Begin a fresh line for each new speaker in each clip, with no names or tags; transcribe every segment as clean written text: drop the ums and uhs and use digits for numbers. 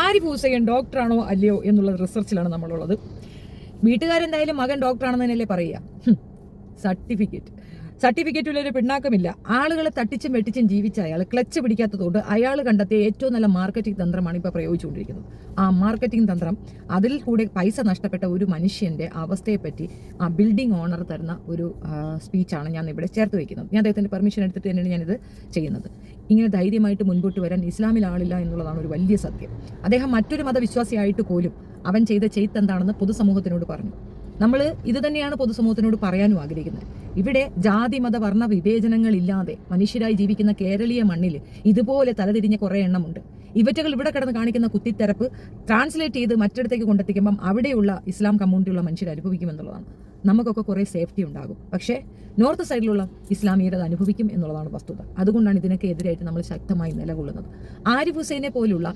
ആരിഫ് ഹുസൈൻ ഡോക്ടറാണോ അല്ലയോ എന്നുള്ള റിസർച്ചിലാണ് നമ്മളുള്ളത്. വീട്ടുകാരെന്തായാലും മകൻ ഡോക്ടറാണെന്നല്ലേ പറയുക. സർട്ടിഫിക്കറ്റിലൊരു പിണ്ണാക്കമില്ല. ആളുകളെ തട്ടിച്ചും വെട്ടിച്ചും ജീവിച്ച അയാൾ ക്ലച്ച് പിടിക്കാത്തതുകൊണ്ട് അയാൾ കണ്ടെത്തിയ ഏറ്റവും നല്ല മാർക്കറ്റിംഗ് തന്ത്രമാണ് ഇപ്പോൾ പ്രയോഗിച്ചുകൊണ്ടിരിക്കുന്നത്. ആ മാർക്കറ്റിംഗ് തന്ത്രം, അതിൽ കൂടെ പൈസ നഷ്ടപ്പെട്ട ഒരു മനുഷ്യൻ്റെ അവസ്ഥയെപ്പറ്റി ആ ബിൽഡിംഗ് ഓണർ തരുന്ന ഒരു സ്പീച്ചാണ് ഞാൻ ഇവിടെ ചേർത്ത് വയ്ക്കുന്നത്. ഞാൻ അദ്ദേഹത്തിൻ്റെ പെർമിഷൻ എടുത്തിട്ട് തന്നെയാണ് ഞാനിത് ചെയ്യുന്നത്. ഇങ്ങനെ ധൈര്യമായിട്ട് മുൻപോട്ട് വരാൻ ഇസ്ലാമിൽ ആളില്ല എന്നുള്ളതാണ് ഒരു വലിയ സത്യം. അദ്ദേഹം മറ്റൊരു മതവിശ്വാസിയായിട്ട് പോലും അവൻ ചെയ്ത ചെയ്ത്ത് എന്താണെന്ന് പൊതുസമൂഹത്തിനോട് പറഞ്ഞു. നമ്മൾ ഇത് തന്നെയാണ് പൊതുസമൂഹത്തിനോട് പറയാനും ആഗ്രഹിക്കുന്നത്. ഇവിടെ ജാതി മത വർണ്ണ വിവേചനങ്ങളില്ലാതെ മനുഷ്യരായി ജീവിക്കുന്ന കേരളീയ മണ്ണിൽ ഇതുപോലെ തലതിരിഞ്ഞ കുറേ എണ്ണമുണ്ട്. ഇവറ്റകൾ ഇവിടെ കിടന്ന് കാണിക്കുന്ന കുത്തിത്തിരപ്പ് ട്രാൻസ്ലേറ്റ് ചെയ്ത് മറ്റിടത്തേക്ക് കൊണ്ടെത്തിക്കുമ്പം അവിടെയുള്ള ഇസ്ലാം കമ്മ്യൂണിറ്റിയുള്ള മനുഷ്യർ അനുഭവിക്കുമെന്നുള്ളതാണ്. നമുക്കൊക്കെ കുറേ സേഫ്റ്റി ഉണ്ടാകും, പക്ഷേ നോർത്ത് സൈഡിലുള്ള ഇസ്ലാമിയരത് അനുഭവിക്കും എന്നുള്ളതാണ് വസ്തുത. അതുകൊണ്ടാണ് ഇതിനൊക്കെ എതിരായിട്ട് നമ്മൾ ശക്തമായി നിലകൊള്ളുന്നത്. ആരിഫ് ഹുസൈനെ പോലുള്ള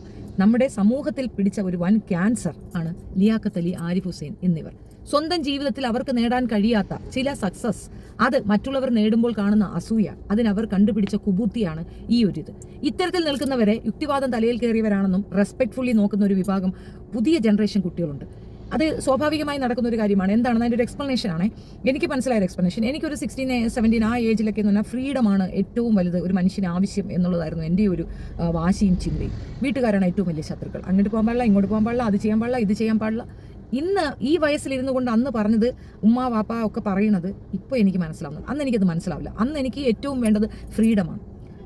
നമ്മുടെ സമൂഹത്തിൽ പിടിച്ച ഒരു വൻ ക്യാൻസർ ആണ് ലിയാഖത്ത് അലി, ആരിഫ് ഹുസൈൻ എന്നിവർ. സ്വന്തം ജീവിതത്തിൽ അവർക്ക് നേടാൻ കഴിയാത്ത ചില സക്സസ്, അത് മറ്റുള്ളവർ നേടുമ്പോൾ കാണുന്ന അസൂയ, അതിനവർ കണ്ടുപിടിച്ച കുബുദ്ധിയാണ് ഈ ഒരു ഇത്. ഇത്തരത്തിൽ നിൽക്കുന്നവരെ യുക്തിവാദം തലയിൽ കയറിയവരാണെന്നും റെസ്പെക്ട്ഫുള്ളി നോക്കുന്ന ഒരു വിഭാഗം പുതിയ ജനറേഷൻ കുട്ടികളുണ്ട്. അത് സ്വാഭാവികമായി നടക്കുന്ന ഒരു കാര്യമാണ്. എന്താണെന്ന് അതിൻ്റെ ഒരു എക്സ്പ്ലനേഷൻ ആണ് എനിക്ക് മനസ്സിലായ എക്സ്പ്ലനേഷൻ. എനിക്കൊരു 16, 17 ആ ഏജിലൊക്കെ എന്ന് പറഞ്ഞാൽ ഫ്രീഡമാണ് ഏറ്റവും വലുത്, ഒരു മനുഷ്യന് ആവശ്യം എന്നുള്ളതായിരുന്നു എൻ്റെ ഒരു വാശിയും ചിന്തയും. വീട്ടുകാരാണ് ഏറ്റവും വലിയ ശത്രുക്കൾ. അങ്ങോട്ട് പോകാൻ പാടില്ല, ഇങ്ങോട്ട് പോകാൻ പാടില്ല, അത് ചെയ്യാൻ പാടില്ല, ഇത് ചെയ്യാൻ പാടില്ല. ഇന്ന് ഈ വയസ്സിലിരുന്നു കൊണ്ട് അന്ന് പറഞ്ഞത് ഉമ്മ വാപ്പ ഒക്കെ പറയണത് ഇപ്പോൾ എനിക്ക് മനസ്സിലാവുന്നത്. അന്ന് എനിക്കത് മനസ്സിലാവില്ല. അന്ന് എനിക്ക് ഏറ്റവും വേണ്ടത് ഫ്രീഡമാണ്.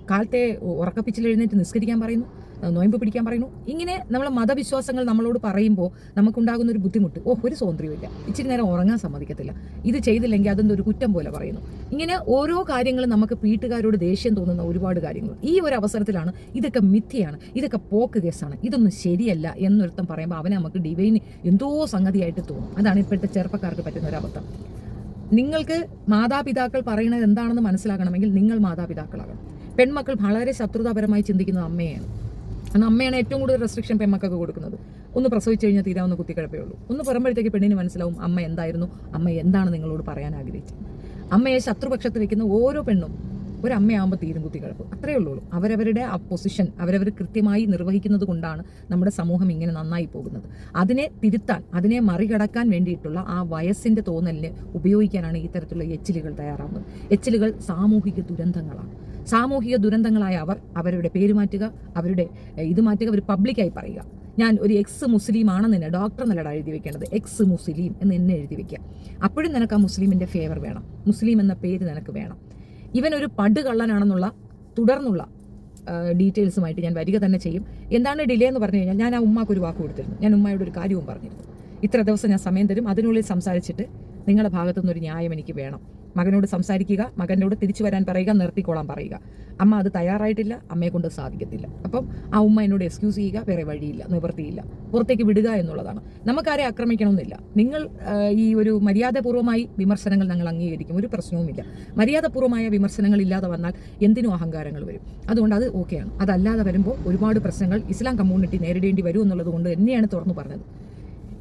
കാലത്തെ ഉറക്കപ്പിച്ചിൽ എഴുന്നേറ്റ് നിസ്കരിക്കാൻ പറയുന്നു, നോയമ്പ് പിടിക്കാൻ പറയുന്നു. ഇങ്ങനെ നമ്മൾ മതവിശ്വാസങ്ങൾ നമ്മളോട് പറയുമ്പോൾ നമുക്കുണ്ടാകുന്ന ഒരു ബുദ്ധിമുട്ട്, ഒരു സ്വാതന്ത്ര്യമില്ല, ഇച്ചിരി നേരം ഉറങ്ങാൻ സമ്മതിക്കത്തില്ല, ഇത് ചെയ്തില്ലെങ്കിൽ അതെന്തൊരു ഒരു കുറ്റം പോലെ പറയുന്നു. ഇങ്ങനെ ഓരോ കാര്യങ്ങളും നമുക്ക് വീട്ടുകാരോട് ദേഷ്യം തോന്നുന്ന ഒരുപാട് കാര്യങ്ങൾ. ഈ ഒരു അവസരത്തിലാണ് ഇതൊക്കെ മിഥ്യയാണ്, ഇതൊക്കെ പോക്ക് കേസാണ്, ഇതൊന്നും ശരിയല്ല എന്നൊരുത്തം പറയുമ്പോൾ അവനെ നമുക്ക് ഡിവൈൻ എന്തോ സംഗതിയായിട്ട് തോന്നും. അതാണ് ഇപ്പോഴത്തെ ചെറുപ്പക്കാർക്ക് പറ്റുന്ന ഒരു അബദ്ധം. നിങ്ങൾക്ക് മാതാപിതാക്കൾ പറയുന്നത് എന്താണെന്ന് മനസ്സിലാക്കണമെങ്കിൽ നിങ്ങൾ മാതാപിതാക്കളാകണം. പെൺമക്കൾ വളരെ ശത്രുതാപരമായി ചിന്തിക്കുന്നത് അമ്മയാണ്. അന്ന് അമ്മയാണ് ഏറ്റവും കൂടുതൽ റെസ്ട്രിക്ഷൻ പെൺമക്കൾക്ക് കൊടുക്കുന്നത്. ഒന്ന് പ്രസവിച്ച് കഴിഞ്ഞാൽ തീരാവുന്ന കുത്തിക്കിഴപ്പേ ഉള്ളൂ. ഒന്ന് പറയുമ്പോഴത്തേക്ക് പെണ്ണിന് മനസ്സിലാവും അമ്മ എന്തായിരുന്നു, അമ്മ എന്താണ് നിങ്ങളോട് പറയാൻ ആഗ്രഹിച്ചത്. അമ്മയെ ശത്രുപക്ഷത്ത് വെക്കുന്ന ഓരോ പെണ്ണും ഒരമ്മയാകുമ്പോൾ തീരും കുത്തിക്കിഴപ്പ്, അത്രയേ ഉള്ളൂ. അവരവരുടെ ആ പൊസിഷൻ അവരവർ കൃത്യമായി നിർവഹിക്കുന്നത് കൊണ്ടാണ് നമ്മുടെ സമൂഹം ഇങ്ങനെ നന്നായി പോകുന്നത്. അതിനെ തിരുത്താൻ, അതിനെ മറികടക്കാൻ വേണ്ടിയിട്ടുള്ള ആ വയസ്സിൻ്റെ തോന്നലിനെ ഉപയോഗിക്കാനാണ് ഈ തരത്തിലുള്ള എച്ചിലുകൾ തയ്യാറാവുന്നത്. എച്ചിലുകൾ സാമൂഹിക ദുരന്തങ്ങളാണ്. സാമൂഹിക ദുരന്തങ്ങളായ അവരുടെ പേര് മാറ്റുക, അവരുടെ ഇത് മാറ്റുക, അവർ പബ്ലിക്കായി പറയുക. ഞാൻ ഒരു എക്സ് മുസ്ലിം ആണെന്ന് തന്നെ ഡോക്ടർ എന്നല്ലടാ എഴുതി വെക്കേണ്ടത്, എക്സ് മുസ്ലിം എന്ന് എന്നെ എഴുതി വെക്കുക. അപ്പോഴും നിനക്ക് ആ മുസ്ലിമിൻ്റെ ഫേവർ വേണം, മുസ്ലിം എന്ന പേര് നിനക്ക് വേണം. ഇവൻ ഒരു പടുകള്ളനാണെന്നുള്ള തുടർന്നുള്ള ഡീറ്റെയിൽസുമായിട്ട് ഞാൻ വരിക തന്നെ ചെയ്യും. എന്താണ് ഡിലേ എന്ന് പറഞ്ഞു കഴിഞ്ഞാൽ, ഞാൻ ആ ഉമ്മാക്കൊരു വാക്ക് കൊടുത്തിരുന്നു. ഞാൻ ഉമ്മയോട് ഒരു കാര്യവും പറഞ്ഞിരുന്നു, ഇത്ര ദിവസം ഞാൻ സമയം തരും, അതിനുള്ളിൽ സംസാരിച്ചിട്ട് നിങ്ങളുടെ ഭാഗത്തുനിന്നൊരു ന്യായം എനിക്ക് വേണം. മകനോട് സംസാരിക്കുക, മകനോട് തിരിച്ചു വരാൻ പറയുക, നിർത്തിക്കോളാൻ പറയുക. അമ്മ അത് തയ്യാറായിട്ടില്ല, അമ്മയെ കൊണ്ട് സാധിക്കത്തില്ല. അപ്പം ആ ഉമ്മ എന്നോട് എക്സ്ക്യൂസ് ചെയ്യുക, വേറെ വഴിയില്ല, നിവൃത്തിയില്ല, പുറത്തേക്ക് വിടുക എന്നുള്ളതാണ്. നമുക്കാരെ ആക്രമിക്കണമെന്നില്ല. നിങ്ങൾ ഈ ഒരു മര്യാദപൂർവ്വമായി വിമർശനങ്ങൾ ഞങ്ങൾ അംഗീകരിക്കും, ഒരു പ്രശ്നവുമില്ല. മര്യാദപൂർവ്വമായ വിമർശനങ്ങൾ ഇല്ലാതെ വന്നാൽ എന്തിനും അഹങ്കാരങ്ങൾ വരും. അതുകൊണ്ട് അത് ഓക്കെയാണ്. അതല്ലാതെ വരുമ്പോൾ ഒരുപാട് പ്രശ്നങ്ങൾ ഇസ്ലാം കമ്മ്യൂണിറ്റി നേരിടേണ്ടി വരും എന്നുള്ളത് കൊണ്ട് തന്നെയാണ് തുറന്നു പറഞ്ഞത്.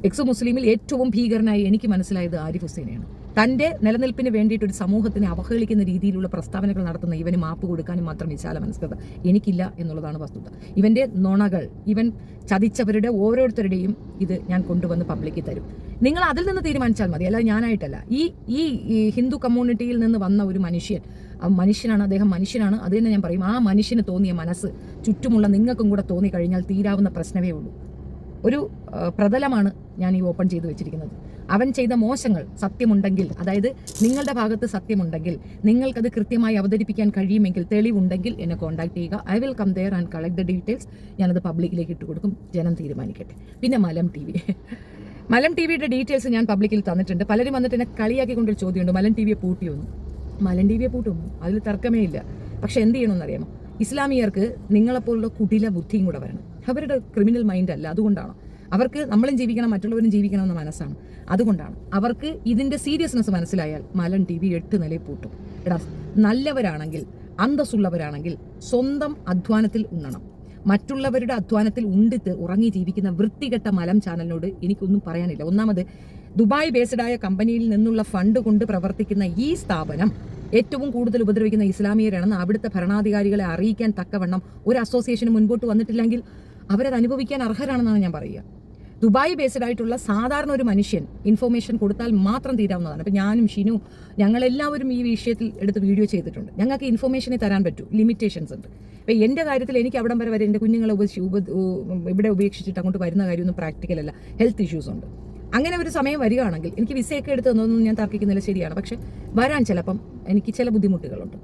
എക്സ് മുസ്ലിമിൽ ഏറ്റവും ഭീകരനായി എനിക്ക് മനസ്സിലായത് ആരിഫ് ഹുസൈനെയാണ്. തൻ്റെ നിലനിൽപ്പിന് വേണ്ടിയിട്ട് ഒരു സമൂഹത്തിനെ അവഹേളിക്കുന്ന രീതിയിലുള്ള പ്രസ്താവനകൾ നടത്തുന്ന ഇവന് മാപ്പ് കൊടുക്കാനും മാത്രം വിശാല മനസ്കത എനിക്കില്ല എന്നുള്ളതാണ് വസ്തുത. ഇവൻ്റെ നുണകൾ, ഇവൻ ചതിച്ചവരുടെ ഓരോരുത്തരുടെയും ഇത് ഞാൻ കൊണ്ടുവന്ന് പബ്ലിക്കിൽ തരും. നിങ്ങൾ അതിൽ നിന്ന് തീരുമാനിച്ചാൽ മതി, അല്ലാതെ ഞാനായിട്ടല്ല. ഈ ഹിന്ദു കമ്മ്യൂണിറ്റിയിൽ നിന്ന് വന്ന ഒരു മനുഷ്യനാണ് അദ്ദേഹം, മനുഷ്യനാണ്. അത് തന്നെ ഞാൻ പറയും. ആ മനുഷ്യന് തോന്നിയ മനസ്സ് ചുറ്റുമുള്ള നിങ്ങൾക്കും കൂടെ തോന്നിക്കഴിഞ്ഞാൽ തീരാവുന്ന പ്രശ്നമേ ഉള്ളൂ. ഒരു പ്രതലമാണ് ഞാൻ ഈ ഓപ്പൺ ചെയ്ത് വെച്ചിരിക്കുന്നത്. അവൻ ചെയ്ത മോശങ്ങൾ സത്യമുണ്ടെങ്കിൽ, അതായത് നിങ്ങളുടെ ഭാഗത്ത് സത്യമുണ്ടെങ്കിൽ, നിങ്ങൾക്കത് കൃത്യമായി അവതരിപ്പിക്കാൻ കഴിയുമെങ്കിൽ, തെളിവുണ്ടെങ്കിൽ എന്നെ കോൺടാക്ട് ചെയ്യുക. I will come there and collect the details. ഞാനത് പബ്ലിക്കിലേക്ക് ഇട്ട് കൊടുക്കും, ജനം തീരുമാനിക്കട്ടെ. പിന്നെ മലം ടി വിയുടെ ഡീറ്റെയിൽസ് ഞാൻ പബ്ലിക്കിൽ തന്നിട്ടുണ്ട്. പലരും വന്നിട്ട് എന്നെ കളിയാക്കിക്കൊണ്ടൊരു ചോദ്യമുണ്ട്, മലം ടി വിയെ പൂട്ടിയൊന്നും. മലം ടി വിയെ പൂട്ടുന്നു, അതിൽ തർക്കമേ ഇല്ല. പക്ഷെ എന്ത് ചെയ്യണമെന്നറിയാമോ? ഇസ്ലാമിയർക്ക് നിങ്ങളെപ്പോലുള്ള കുടില ബുദ്ധിയും കൂടെ വരണം. അവരുടെ ക്രിമിനൽ മൈൻഡ് അല്ല, അതുകൊണ്ടാണ്. അവർക്ക് നമ്മളും ജീവിക്കണം, മറ്റുള്ളവരും ജീവിക്കണം എന്ന മനസ്സാണ്. അതുകൊണ്ടാണ് അവർക്ക് ഇതിൻ്റെ സീരിയസ്നെസ് മനസ്സിലായാൽ മലം ടി വി 8 നിലയിൽ പൂട്ടും. എടാ, നല്ലവരാണെങ്കിൽ, അന്തസ്സുള്ളവരാണെങ്കിൽ സ്വന്തം അധ്വാനത്തിൽ ഉണ്ണണം. മറ്റുള്ളവരുടെ അധ്വാനത്തിൽ ഉണ്ടിട്ട് ഉറങ്ങി ജീവിക്കുന്ന വൃത്തികെട്ട മലം ചാനലിനോട് എനിക്കൊന്നും പറയാനില്ല. ഒന്നാമത്, ദുബായ് ബേസ്ഡായ കമ്പനിയിൽ നിന്നുള്ള ഫണ്ട് കൊണ്ട് പ്രവർത്തിക്കുന്ന ഈ സ്ഥാപനം ഏറ്റവും കൂടുതൽ ഉപദ്രവിക്കുന്ന ഇസ്ലാമിയരാണെന്ന് അവിടുത്തെ ഭരണാധികാരികളെ അറിയിക്കാൻ തക്കവണ്ണം ഒരു അസോസിയേഷന് മുൻപോട്ട് വന്നിട്ടില്ലെങ്കിൽ അവരത് അനുഭവിക്കാൻ അർഹരാണെന്നാണ് ഞാൻ പറയുക. ദുബായ് ബേസ്ഡ് ആയിട്ടുള്ള സാധാരണ ഒരു മനുഷ്യൻ ഇൻഫർമേഷൻ കൊടുത്താൽ മാത്രം തീരാവുന്നതാണ്. അപ്പോൾ ഞാനും ഷിനു ഞങ്ങളെല്ലാവരും ഈ വിഷയത്തിൽ എടുത്ത് വീഡിയോ ചെയ്തിട്ടുണ്ട്. ഞങ്ങൾക്ക് ഇൻഫർമേഷനെ തരാൻ പറ്റൂ, ലിമിറ്റേഷൻസ് ഉണ്ട്. അപ്പോൾ എൻ്റെ കാര്യത്തിൽ എനിക്ക് അവിടം വരെ എൻ്റെ കുഞ്ഞുങ്ങളെ ഇവിടെ ഉപേക്ഷിച്ചിട്ട് അങ്ങോട്ട് വരുന്ന കാര്യമൊന്നും പ്രാക്ടിക്കൽ അല്ല. ഹെൽത്ത് ഇഷ്യൂസ് ഉണ്ട്. അങ്ങനെ ഒരു സമയം വരികയാണെങ്കിൽ എനിക്ക് വിസയൊക്കെ എടുത്ത് തന്നൊന്നും ഞാൻ തർക്കിക്കുന്നില്ല, ശരിയാണ്. പക്ഷെ വരാൻ ചിലപ്പം എനിക്ക് ചില ബുദ്ധിമുട്ടുകളുണ്ട്.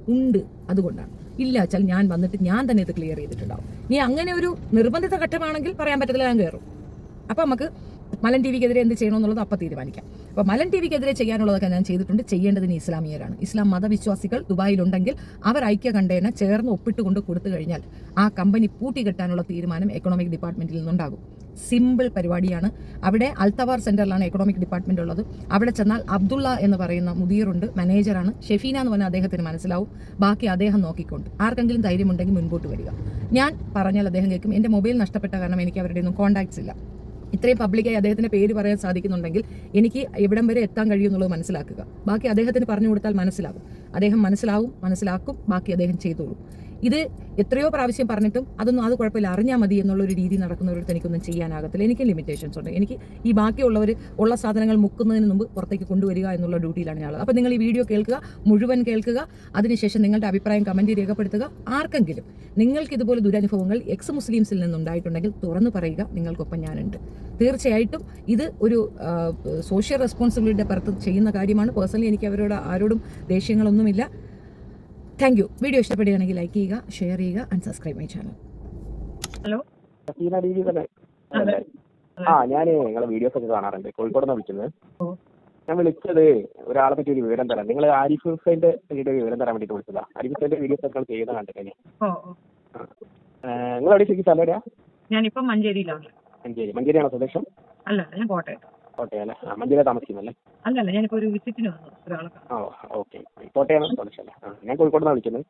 അതുകൊണ്ടാണ്. ഇല്ല വെച്ചാൽ ഞാൻ വന്നിട്ട് ഞാൻ തന്നെ ഇത് ക്ലിയർ ചെയ്തിട്ടുണ്ടാവും. നീ അങ്ങനെ ഒരു നിർബന്ധിത ഘട്ടമാണെങ്കിൽ പറയാൻ പറ്റത്തില്ല, ഞാൻ കയറും. അപ്പോൾ നമുക്ക് മലൻ ടി വിക്കെതിരെ എന്ത് ചെയ്യണമെന്നുള്ളത് അപ്പം തീരുമാനിക്കാം. അപ്പോൾ മലൻ ടി വിക്കെതിരെ ചെയ്യാനുള്ളതൊക്കെ ഞാൻ ചെയ്തിട്ടുണ്ട്. ചെയ്യേണ്ടതിന് ഇസ്ലാമിയരാണ്. ഇസ്ലാം മതവിശ്വാസികൾ ദുബായിലുണ്ടെങ്കിൽ അവർ ഐക്യകണ്ഠേന ചേർന്ന് ഒപ്പിട്ടുകൊണ്ട് കൊടുത്തു കഴിഞ്ഞാൽ ആ കമ്പനി പൂട്ടിക്കെട്ടാനുള്ള തീരുമാനം എക്കണോമിക് ഡിപ്പാർട്ട്മെന്റിൽ നിന്നുണ്ടാകും. സിമ്പിൾ പരിപാടിയാണ്. അവിടെ അൽത്തവാർ സെന്ററിലാണ് എക്കണോമിക് ഡിപ്പാർട്ട്മെന്റ് ഉള്ളത്. അവിടെ ചെന്നാൽ അബ്ദുള്ള എന്ന് പറയുന്ന മുദീറുണ്ട്, മാനേജറാണ്. ഷെഫീന എന്ന് പറഞ്ഞാൽ അദ്ദേഹത്തിന് മനസ്സിലാവും. ബാക്കി അദ്ദേഹം നോക്കിക്കൊണ്ട് ആർക്കെങ്കിലും ധൈര്യമുണ്ടെങ്കിൽ മുൻപോട്ട് വരിക. ഞാൻ പറഞ്ഞാൽ അദ്ദേഹം കേൾക്കും. എൻ്റെ മൊബൈൽ നഷ്ടപ്പെട്ട കാരണം എനിക്ക് അവരുടെ ഒന്നും കോൺടാക്ട്സ് ഇല്ല. ഇത്രയും പബ്ലിക്കായി അദ്ദേഹത്തിൻ്റെ പേര് പറയാൻ സാധിക്കുന്നുണ്ടെങ്കിൽ എനിക്ക് എവിടം വരെ എത്താൻ കഴിയുമെന്നുള്ളത് മനസ്സിലാക്കുക. ബാക്കി അദ്ദേഹത്തിന് പറഞ്ഞു കൊടുത്താൽ മനസ്സിലാകും. അദ്ദേഹം മനസ്സിലാക്കും. ബാക്കി അദ്ദേഹം ചെയ്തോളൂ. ഇത് എത്രയോ പ്രാവശ്യം പറഞ്ഞിട്ടും അത് കുഴപ്പമില്ല, അറിഞ്ഞാൽ മതി എന്നുള്ളൊരു രീതി നടക്കുന്നവരടുത്ത് എനിക്കൊന്നും ചെയ്യാനാകത്തില്ല. എനിക്ക് ലിമിറ്റേഷൻസ് ഉണ്ട്. എനിക്ക് ഈ ബാക്കിയുള്ളവർ ഉള്ള സാധനങ്ങൾ മുക്കുന്നതിന് മുമ്പ് പുറത്തേക്ക് കൊണ്ടുവരിക എന്നുള്ള ഡ്യൂട്ടിയിലാണ് ഞാൻ. അപ്പോൾ നിങ്ങൾ ഈ വീഡിയോ കേൾക്കുക, മുഴുവൻ കേൾക്കുക. അതിനുശേഷം നിങ്ങളുടെ അഭിപ്രായം കമൻറ്റ് രേഖപ്പെടുത്തുക. ആർക്കെങ്കിലും നിങ്ങൾക്ക് ഇതുപോലെ ദുരനുഭവങ്ങൾ എക്സ് മുസ്ലിംസിൽ നിന്നുണ്ടായിട്ടുണ്ടെങ്കിൽ തുറന്നു പറയുക. നിങ്ങൾക്കൊപ്പം ഞാനുണ്ട്. തീർച്ചയായിട്ടും ഇത് ഒരു സോഷ്യൽ റെസ്പോൺസിബിലിറ്റിയുടെ പുറത്ത് ചെയ്യുന്ന കാര്യമാണ്. പേഴ്സണലി എനിക്ക് അവരോട് ആരോടും ദേഷ്യങ്ങളൊന്നുമില്ല. Thank you. വീഡിയോ ഇഷ്ടപ്പെടുകയാണെങ്കിൽ ലൈക്ക് ചെയ്യുക, ഷെയർ ചെയ്യുക and subscribe my channel.
Hello,
ഞാൻ നിങ്ങളെ വീഡിയോസ് ഒക്കെ കാണാറുണ്ട്. കോഴിക്കോട് നിന്ന് വിളിക്കുന്നത്. ഞാൻ വിളിച്ചത് ഒരാളെ പറ്റി ഒരു വിവരം തരാം. നിങ്ങൾ ആരിഫ് ഹുസൈന്റെ പറ്റിയിട്ട് വിവരം തരാൻ വേണ്ടിയിട്ട് വിളിച്ചതാ. ആരിഫ് ഹുസൈന്റെ വീഡിയോസ് ഒക്കെ ചെയ്യുന്ന കണ്ടിട്ട് നിങ്ങൾ എവിടെ ശരിക്കും സ്ഥലം എവിടെയാ?
ഞാനിപ്പം മഞ്ചേരിയിലാണ്.
മഞ്ചേരിയാണോ സ്വദേശം?
അല്ല, ഞാൻ കോട്ടയം
അല്ലേ? മഞ്ചേരി താമസിക്കുന്നല്ലേ?
അല്ലല്ല, ഞാനിപ്പോ ഒരു വിസിറ്റിന് വന്നു ഒരാളെ.
ഓക്കെ, കോട്ടയാണ് സ്വദേശം അല്ലേ? ഞാൻ കോഴിക്കോട് നിന്നാണ് വിളിക്കുന്നത്.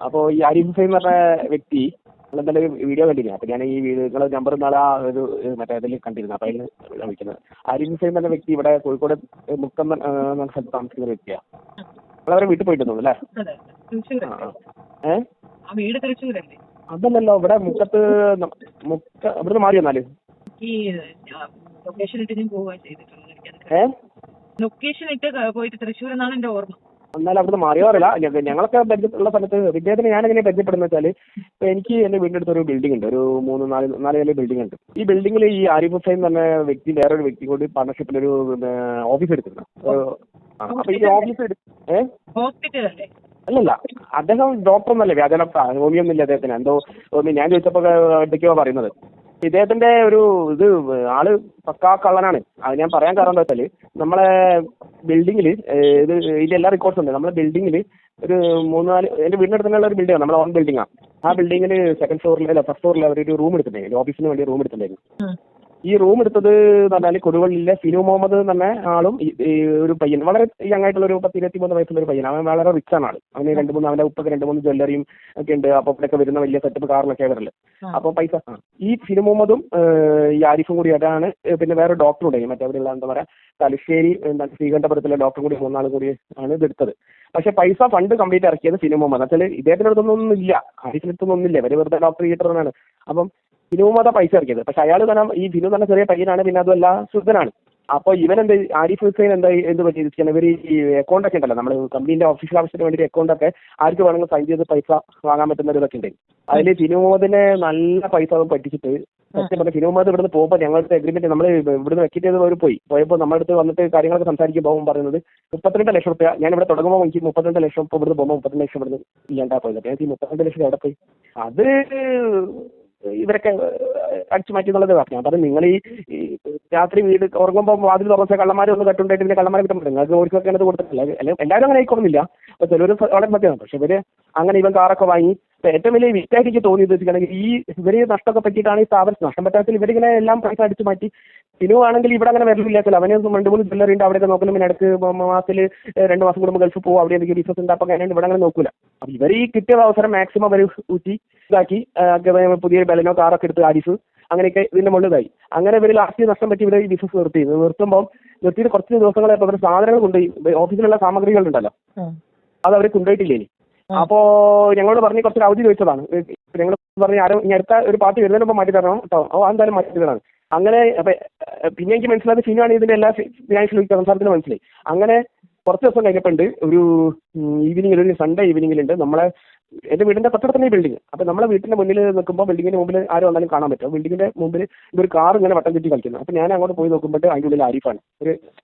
അപ്പോൾ ഈ ആരിഫ് ഹുസൈൻ എന്ന് പറഞ്ഞ വ്യക്തി നിങ്ങളെന്തായാലും വീഡിയോ കണ്ടിരുന്നു. അപ്പോൾ ഞാൻ ഈ നിങ്ങളുടെ നമ്പർ നാളെ ആ ഒരു മറ്റേ ഇതിൽ കണ്ടിരുന്നു. അപ്പോൾ അതിന് വിളിക്കുന്നത്. ആരിഫ് ഹുസൈൻ എന്ന വ്യക്തി ഇവിടെ കോഴിക്കോട് മുക്കം എന്ന സ്ഥലത്ത് താമസിക്കുന്ന വ്യക്തിയാണ്. നിങ്ങളവരെ വീട്ടിൽ പോയിട്ടുണ്ടോ അല്ലേ?
വീട് തൃശ്ശൂരല്ലേ?
അതല്ലല്ലോ, ഇവിടെ മുക്കത്ത് ഇവിടുന്ന് മാറി വന്നാല്
ഈ ലൊക്കേഷൻ ഇട്ട് ഞാൻ പോവുക ചെയ്തിട്ടുള്ളത്. ലൊക്കേഷൻ ഇട്ട് പോയിട്ട് തൃശ്ശൂർ എന്നാണ് എന്റെ ഓർമ്മ.
എന്നാലും അവിടുന്ന് മാറിയോറില്ല. ഞങ്ങളൊക്കെ പരിചയമുള്ള സ്ഥലത്ത് വിദ്യാർത്ഥിനെ ഞാൻ എങ്ങനെ പരിചയപ്പെടുന്ന വെച്ചാൽ, ഇപ്പൊ എനിക്ക് എന്റെ വീടിന്റെ അടുത്ത് ഒരു ബിൽഡിംഗ് ഉണ്ട്. ഒരു 3-4 നില ബിൽഡിംഗ് ഉണ്ട്. ഈ ബിൽഡിംഗിൽ ഈ ആരിഫ് ഹുസൈൻ എന്ന വ്യക്തി വേറൊരു വ്യക്തി കൂടി പാർട്ണർഷിപ്പിൽ ഒരു ഓഫീസ് എടുത്തിരുന്നു. അപ്പൊ ഈ ഓഫീസ്
ഹോസ്പിറ്റൽ അല്ലേ?
അല്ലല്ല, അദ്ദേഹം ഡോക്ടർ ഒന്നല്ലേ, വ്യാജ ഡോക്ടർ. ഹോമിയൊന്നുമില്ല അദ്ദേഹത്തിന്. എന്തോ ഞാൻ ചോദിച്ചപ്പോ എന്തൊക്കെയോ പറയുന്നത്. ഇദ്ദേഹത്തിന്റെ ഒരു ആള് പക്കാ കള്ളനാണ്. അത് ഞാൻ പറയാൻ കാരണം എന്താ വെച്ചാല്, നമ്മളെ ബിൽഡിങ്ങിൽ ഇതിന്റെ എല്ലാ റെക്കോർഡ്സ് ഉണ്ട്. നമ്മളെ ബിൽഡിങ്ങിൽ ഒരു 3-4 എന്റെ വീടിന്റെ അടുത്തുള്ള ഒരു ബിൽഡിംഗ്, നമ്മളെ ഓൺ ബിൽഡിംഗ് ആണ്. ആ ബിൽഡിങ്ങിൽ സെക്കൻഡ് ഫ്ലോറിൽ ഫസ്റ്റ് ഫ്ലോറിൽ അവരൊരു റൂം എടുത്തിട്ടുണ്ടായിരുന്നു. ഓഫീസിന് വേണ്ടി റൂം എടുത്തിട്ടുണ്ടായിരുന്നു. ഈ റൂം എടുത്തത് എന്ന് പറഞ്ഞാൽ കൊടുവള്ളിയിലെ ഫിനു മുഹമ്മദ് എന്ന് പറഞ്ഞ ആളും ഒരു പയ്യൻ, വളരെ യങ്ങായിട്ടുള്ള ഒരു 10-23 വയസ്സുള്ള ഒരു പയ്യൻ. അവൻ വളരെ റിച്ച് ആണ് ആള്. അവന് അവന്റെ ഉപ്പൊക്കെ 2-3 ജ്വല്ലറിയും ഒക്കെ ഉണ്ട്. അപ്പൊ ഇവിടെയൊക്കെ വരുന്ന വലിയ സെറ്റപ്പ് കാറിലൊക്കെ വരല്. അപ്പൊ പൈസ ഈ ഫിനു മുഹമ്മദും ഈ ആരിഫും കൂടി ആയിട്ടാണ്. പിന്നെ വേറെ ഡോക്ടർ ഉണ്ടായി, മറ്റേ അവിടെയുള്ള എന്താ പറയാ തലശ്ശേരി ശ്രീകണ്ഠപുരത്തിലെ ഡോക്ടർ കൂടി 3 കൂടി ആണ് ഇത് എടുത്തത്. പക്ഷെ പൈസ ഫണ്ട് കംപ്ലീറ്റ് ഇറക്കിയത് ഫിനു മുഹമ്മദ്. വെച്ചാൽ ഇദ്ദേഹത്തിന്റെ അടുത്തൊന്നും ഇല്ല, ആരിഫിന്റെ അടുത്തൊന്നും ഇല്ല. ഇവര് വെറുതെ ഡോക്ടർ ഈട്ടറാണ്. അപ്പം ഫിനു മുഹമ്മദ് പൈസ ഇറക്കിയത്. പക്ഷെ അയാൾ തന്നെ ഈ ഫിനു തന്നെ ചെറിയ പയ്യനാണ്. പിന്നെ അതുമല്ല ശുദ്ധനാണ്. അപ്പൊ ഇവൻ ആരിഫ് ഹുസൈൻ എന്ത് പറ്റിയിരിക്കുകയാണ്, ഇവർ ഈ അക്കൗണ്ട് ഒക്കെ ഉണ്ടല്ലോ, നമ്മൾ കമ്പനീന്റെ ഓഫീഷ്യൽ ആവശ്യത്തിന് വേണ്ടി അക്കൗണ്ട് ഒക്കെ ആർക്ക് വേണമെങ്കിൽ സൈൻ ചെയ്ത് പൈസ വാങ്ങാൻ പറ്റുന്ന ഒരു ഇതൊക്കെ ഉണ്ട്. അതിൽ ഫിനു മുഹമ്മദിനെ നല്ല പൈസ പറ്റിച്ചിട്ട് സത്യം പറഞ്ഞ ഫിനു മുഹമ്മദ് ഇവിടുന്ന് പോകുമ്പോൾ ഞങ്ങളുടെ എഗ്രിമെന്റ് നമ്മൾ ഇവിടുന്ന് വെക്കിറ്റ് ചെയ്ത് അവർ പോയപ്പോൾ നമ്മുടെ അടുത്ത് വന്നിട്ട് കാര്യങ്ങളൊക്കെ സംസാരിക്കുമ്പോൾ പറയുന്നത് 32 ലക്ഷം രൂപ. ഞാൻ ഇവിടെ തുടങ്ങുമ്പോൾ എനിക്ക് 32 ലക്ഷം. ഇപ്പോൾ ഇവിടുന്ന് പോകുമ്പോൾ 32 ലക്ഷം ഇവിടുന്ന് ഇല്ലാണ്ടാ പോയത്. എനിക്ക് 32 ലക്ഷം എവിടെ പോയി? അത് ഇവരൊക്കെ അടിച്ചു മാറ്റി എന്നുള്ളത് പറഞ്ഞു. അപ്പം നിങ്ങൾ ഈ രാത്രി വീട് ഉറങ്ങുമ്പോൾ വാതിൽ തുറച്ച കള്ളന്മാരെ ഒന്ന് കട്ടുണ്ടായിട്ട് പിന്നെ കള്ളന്മാരെ കിട്ടാൻ പറ്റും. നിങ്ങൾക്ക് ഓർക്കൊക്കെ അത് കൊടുത്തിട്ടില്ല. അല്ലെങ്കിൽ എല്ലാവരും അങ്ങനെ ആയിക്കോളുന്നില്ല. അപ്പോൾ ചിലർ വളരെ മതിയാണ്. പക്ഷെ ഇവര് അങ്ങനെ ഇവൻ കാറൊക്കെ വാങ്ങി. ഏറ്റവും വലിയ വിറ്റായിട്ട് എനിക്ക് തോന്നിയത് വെച്ചിട്ടുണ്ടെങ്കിൽ ഈ ഇവര് നഷ്ടമൊക്കെ പറ്റിയിട്ടാണ് ഈ സ്ഥാപനം നഷ്ടം പറ്റാത്തിൽ ഇവരിങ്ങനെ എല്ലാം പൈസ അടിച്ചു മാറ്റി. ഫിനു ആണെങ്കിൽ ഇവിടെ അങ്ങനെ വരലില്ലാത്തല്ലോ. അവന് 2-3 ജ്വല്ലറി ഉണ്ട്, അവിടെയൊക്കെ നോക്കണം. പിന്നെ ഇടയ്ക്ക് മാസത്തിൽ 2 മാസം കൂടുമ്പോൾ ഗൾഫ് പോകും, അവിടെ എന്തെങ്കിലും ബിസിനസ് ഉണ്ട്. അപ്പം അങ്ങനെ ഇവിടെ അങ്ങനെ നോക്കൂല. അപ്പം ഇവർ ഈ കിട്ടിയ അവസരം മാക്സിമം അവർ ഊറ്റി ഇതാക്കി പുതിയ ബലനോ കാറൊക്കെ എടുത്ത് ആരിഫ് അങ്ങനെയൊക്കെ ഇതിന്റെ മുകളിലായി. അങ്ങനെ ഇവർ ലാസ്റ്റ് നഷ്ടം പറ്റി ഇവിടെ ഈ ബിസിനസ് നിർത്തിയിട്ട് കുറച്ച് ദിവസങ്ങളെ ഇവർ സാധനങ്ങൾ കൊണ്ടുപോയി. ഓഫീസിലുള്ള സാമഗ്രികൾ ഉണ്ടല്ലോ, അത് അവർ കൊണ്ടുപോയിട്ടില്ലേ. അപ്പോ ഞങ്ങളോട് പറഞ്ഞ് കുറച്ച് അവധി ചോദിച്ചതാണ്. ഞങ്ങൾ പറഞ്ഞ് ആരോ ഇനി അടുത്ത ഒരു പാർട്ടി വരുന്നതിന് മുമ്പ് മാറ്റി തരണം കേട്ടോ. എന്തായാലും മാറ്റി തരണം. അങ്ങനെ പിന്നെ എനിക്ക് മനസ്സിലായത് ഫിനാണ് ഇതിന്റെ എല്ലാ ഫിനാൻഷ്യൽ സംസാരത്തിന് മനസ്സിലായി. അങ്ങനെ കുറച്ച് ദിവസം കഴിഞ്ഞപ്പോൾ ഒരു ഈവനിങ്ങിൽ, ഒരു സൺഡേ ഈവനിങ്ങിലുണ്ട് നമ്മളെ എന്റെ വീടിന്റെ തൊട്ടടുത്ത് തന്നെ ഈ ബിൽഡിംഗ്. അപ്പൊ നമ്മളെ വീട്ടിന്റെ മുന്നിൽ നിൽക്കുമ്പോൾ ബിൽഡിങ്ങിന്റെ മുമ്പിൽ ആരും വന്നാലും കാണാൻ പറ്റും. ബിൽഡിങ്ങിന്റെ മുമ്പിൽ ഒരു കാർ ഇങ്ങനെ വട്ടം ചുറ്റി കളിക്കുന്നു. അപ്പൊ ഞാൻ അങ്ങോട്ട് പോയി നോക്കുമ്പോൾ അതിന്റെ ഉള്ളിൽ ആരിഫാണ്.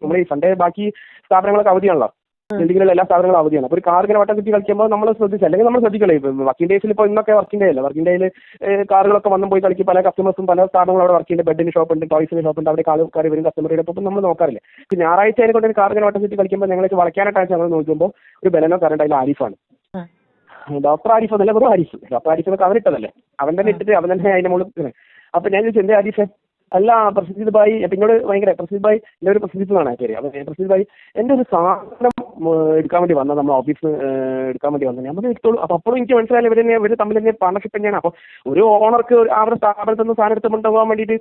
നമ്മൾ ഈ സൺഡേ ബാക്കി സ്ഥാപനങ്ങളൊക്കെ അവധിയാണല്ലോ, ബിൽഡിങ്ങിലുള്ള എല്ലാ സ്ഥാപനങ്ങളും അവധിയാണ്. അപ്പോൾ ഒരു കാർ ഇങ്ങനെ വട്ടം ചുറ്റി കളിക്കുമ്പോൾ നമ്മൾ ശ്രദ്ധിച്ചു, അല്ലെങ്കിൽ നമ്മൾ ശ്രദ്ധിക്കണേ. വർക്കിംഗ് ഡേയ്സിൽ ഇപ്പോൾ ഇന്നൊക്കെ വർക്കിംഗ് ഡേ അല്ല, വർക്കിംഗ് ഡേയിൽ കാറുകളൊക്കെ വന്നും പോയി കളിക്കും. പല കസ്റ്റമേഴ്സും പല സ്ഥാപനങ്ങളും അവിടെ വർക്ക് ചെയ്യുന്നുണ്ട്. ബെഡിന് ഷോപ്പുണ്ട്, ടോയ്സിന് ഷോപ്പുണ്ട്, അവിടെ ആൾക്കാർ വരും കസ്റ്റമറുടെ. അപ്പോൾ നമ്മൾ നോക്കാറില്ല. ഇപ്പോൾ ഞായറാഴ്ച അതിനെ കൊണ്ട് കാർ ഇങ്ങനെ വട്ടം ചുറ്റി കളിക്കുമ്പോൾ ഞങ്ങൾക്ക് വളയ്ക്കാനായിട്ടാണ് ഞങ്ങൾ നോക്കുമ്പോൾ ഒരു ബെലനോ കറണ്ട് അതിൽ ആരിഫാണ്. ഡോക്ടർ ആരിഫ് എന്നല്ല, വെറും ആരിഫ്. ഡോക്ടർ ആരിഫ് എന്നൊക്കെ അവനിട്ടതല്ലേ, അവൻ തന്നെ ഇട്ടിട്ട് അവൻ തന്നെ അതിന്റെ മുകളിൽ. അപ്പൊ ഞാൻ ചോദിച്ചു, എന്റെ ആരിഫെ അല്ല പ്രസിദ്ധ് ഭായി, എന്നോട് ഭയങ്കര പ്രസിദ്ധ് ഭായി, എൻ്റെ ഒരു പ്രസിദ്ധ് എന്നാണ് പേര്. അപ്പൊ പ്രസിദ്ധ് ഭായി എൻ്റെ ഒരു സാധനം എടുക്കാൻ വേണ്ടി വന്നത്, നമ്മൾ ഓഫീസിൽ എടുക്കാൻ വേണ്ടി വന്നത്. ഞാൻ പറഞ്ഞു എടുത്തോളൂ. അപ്പൊ അപ്പോഴും എനിക്ക് മനസ്സിലായില്ല ഇവർ തമ്മിൽ തന്നെ പാർട്ണർഷിപ്പ് തന്നെയാണ്. അപ്പോൾ ഒരു ഓണർക്ക് അവരുടെ സ്ഥാപനത്തിൽ നിന്ന് സാധനം എടുത്തുകൊണ്ട് പോകാൻ വേണ്ടിയിട്ട്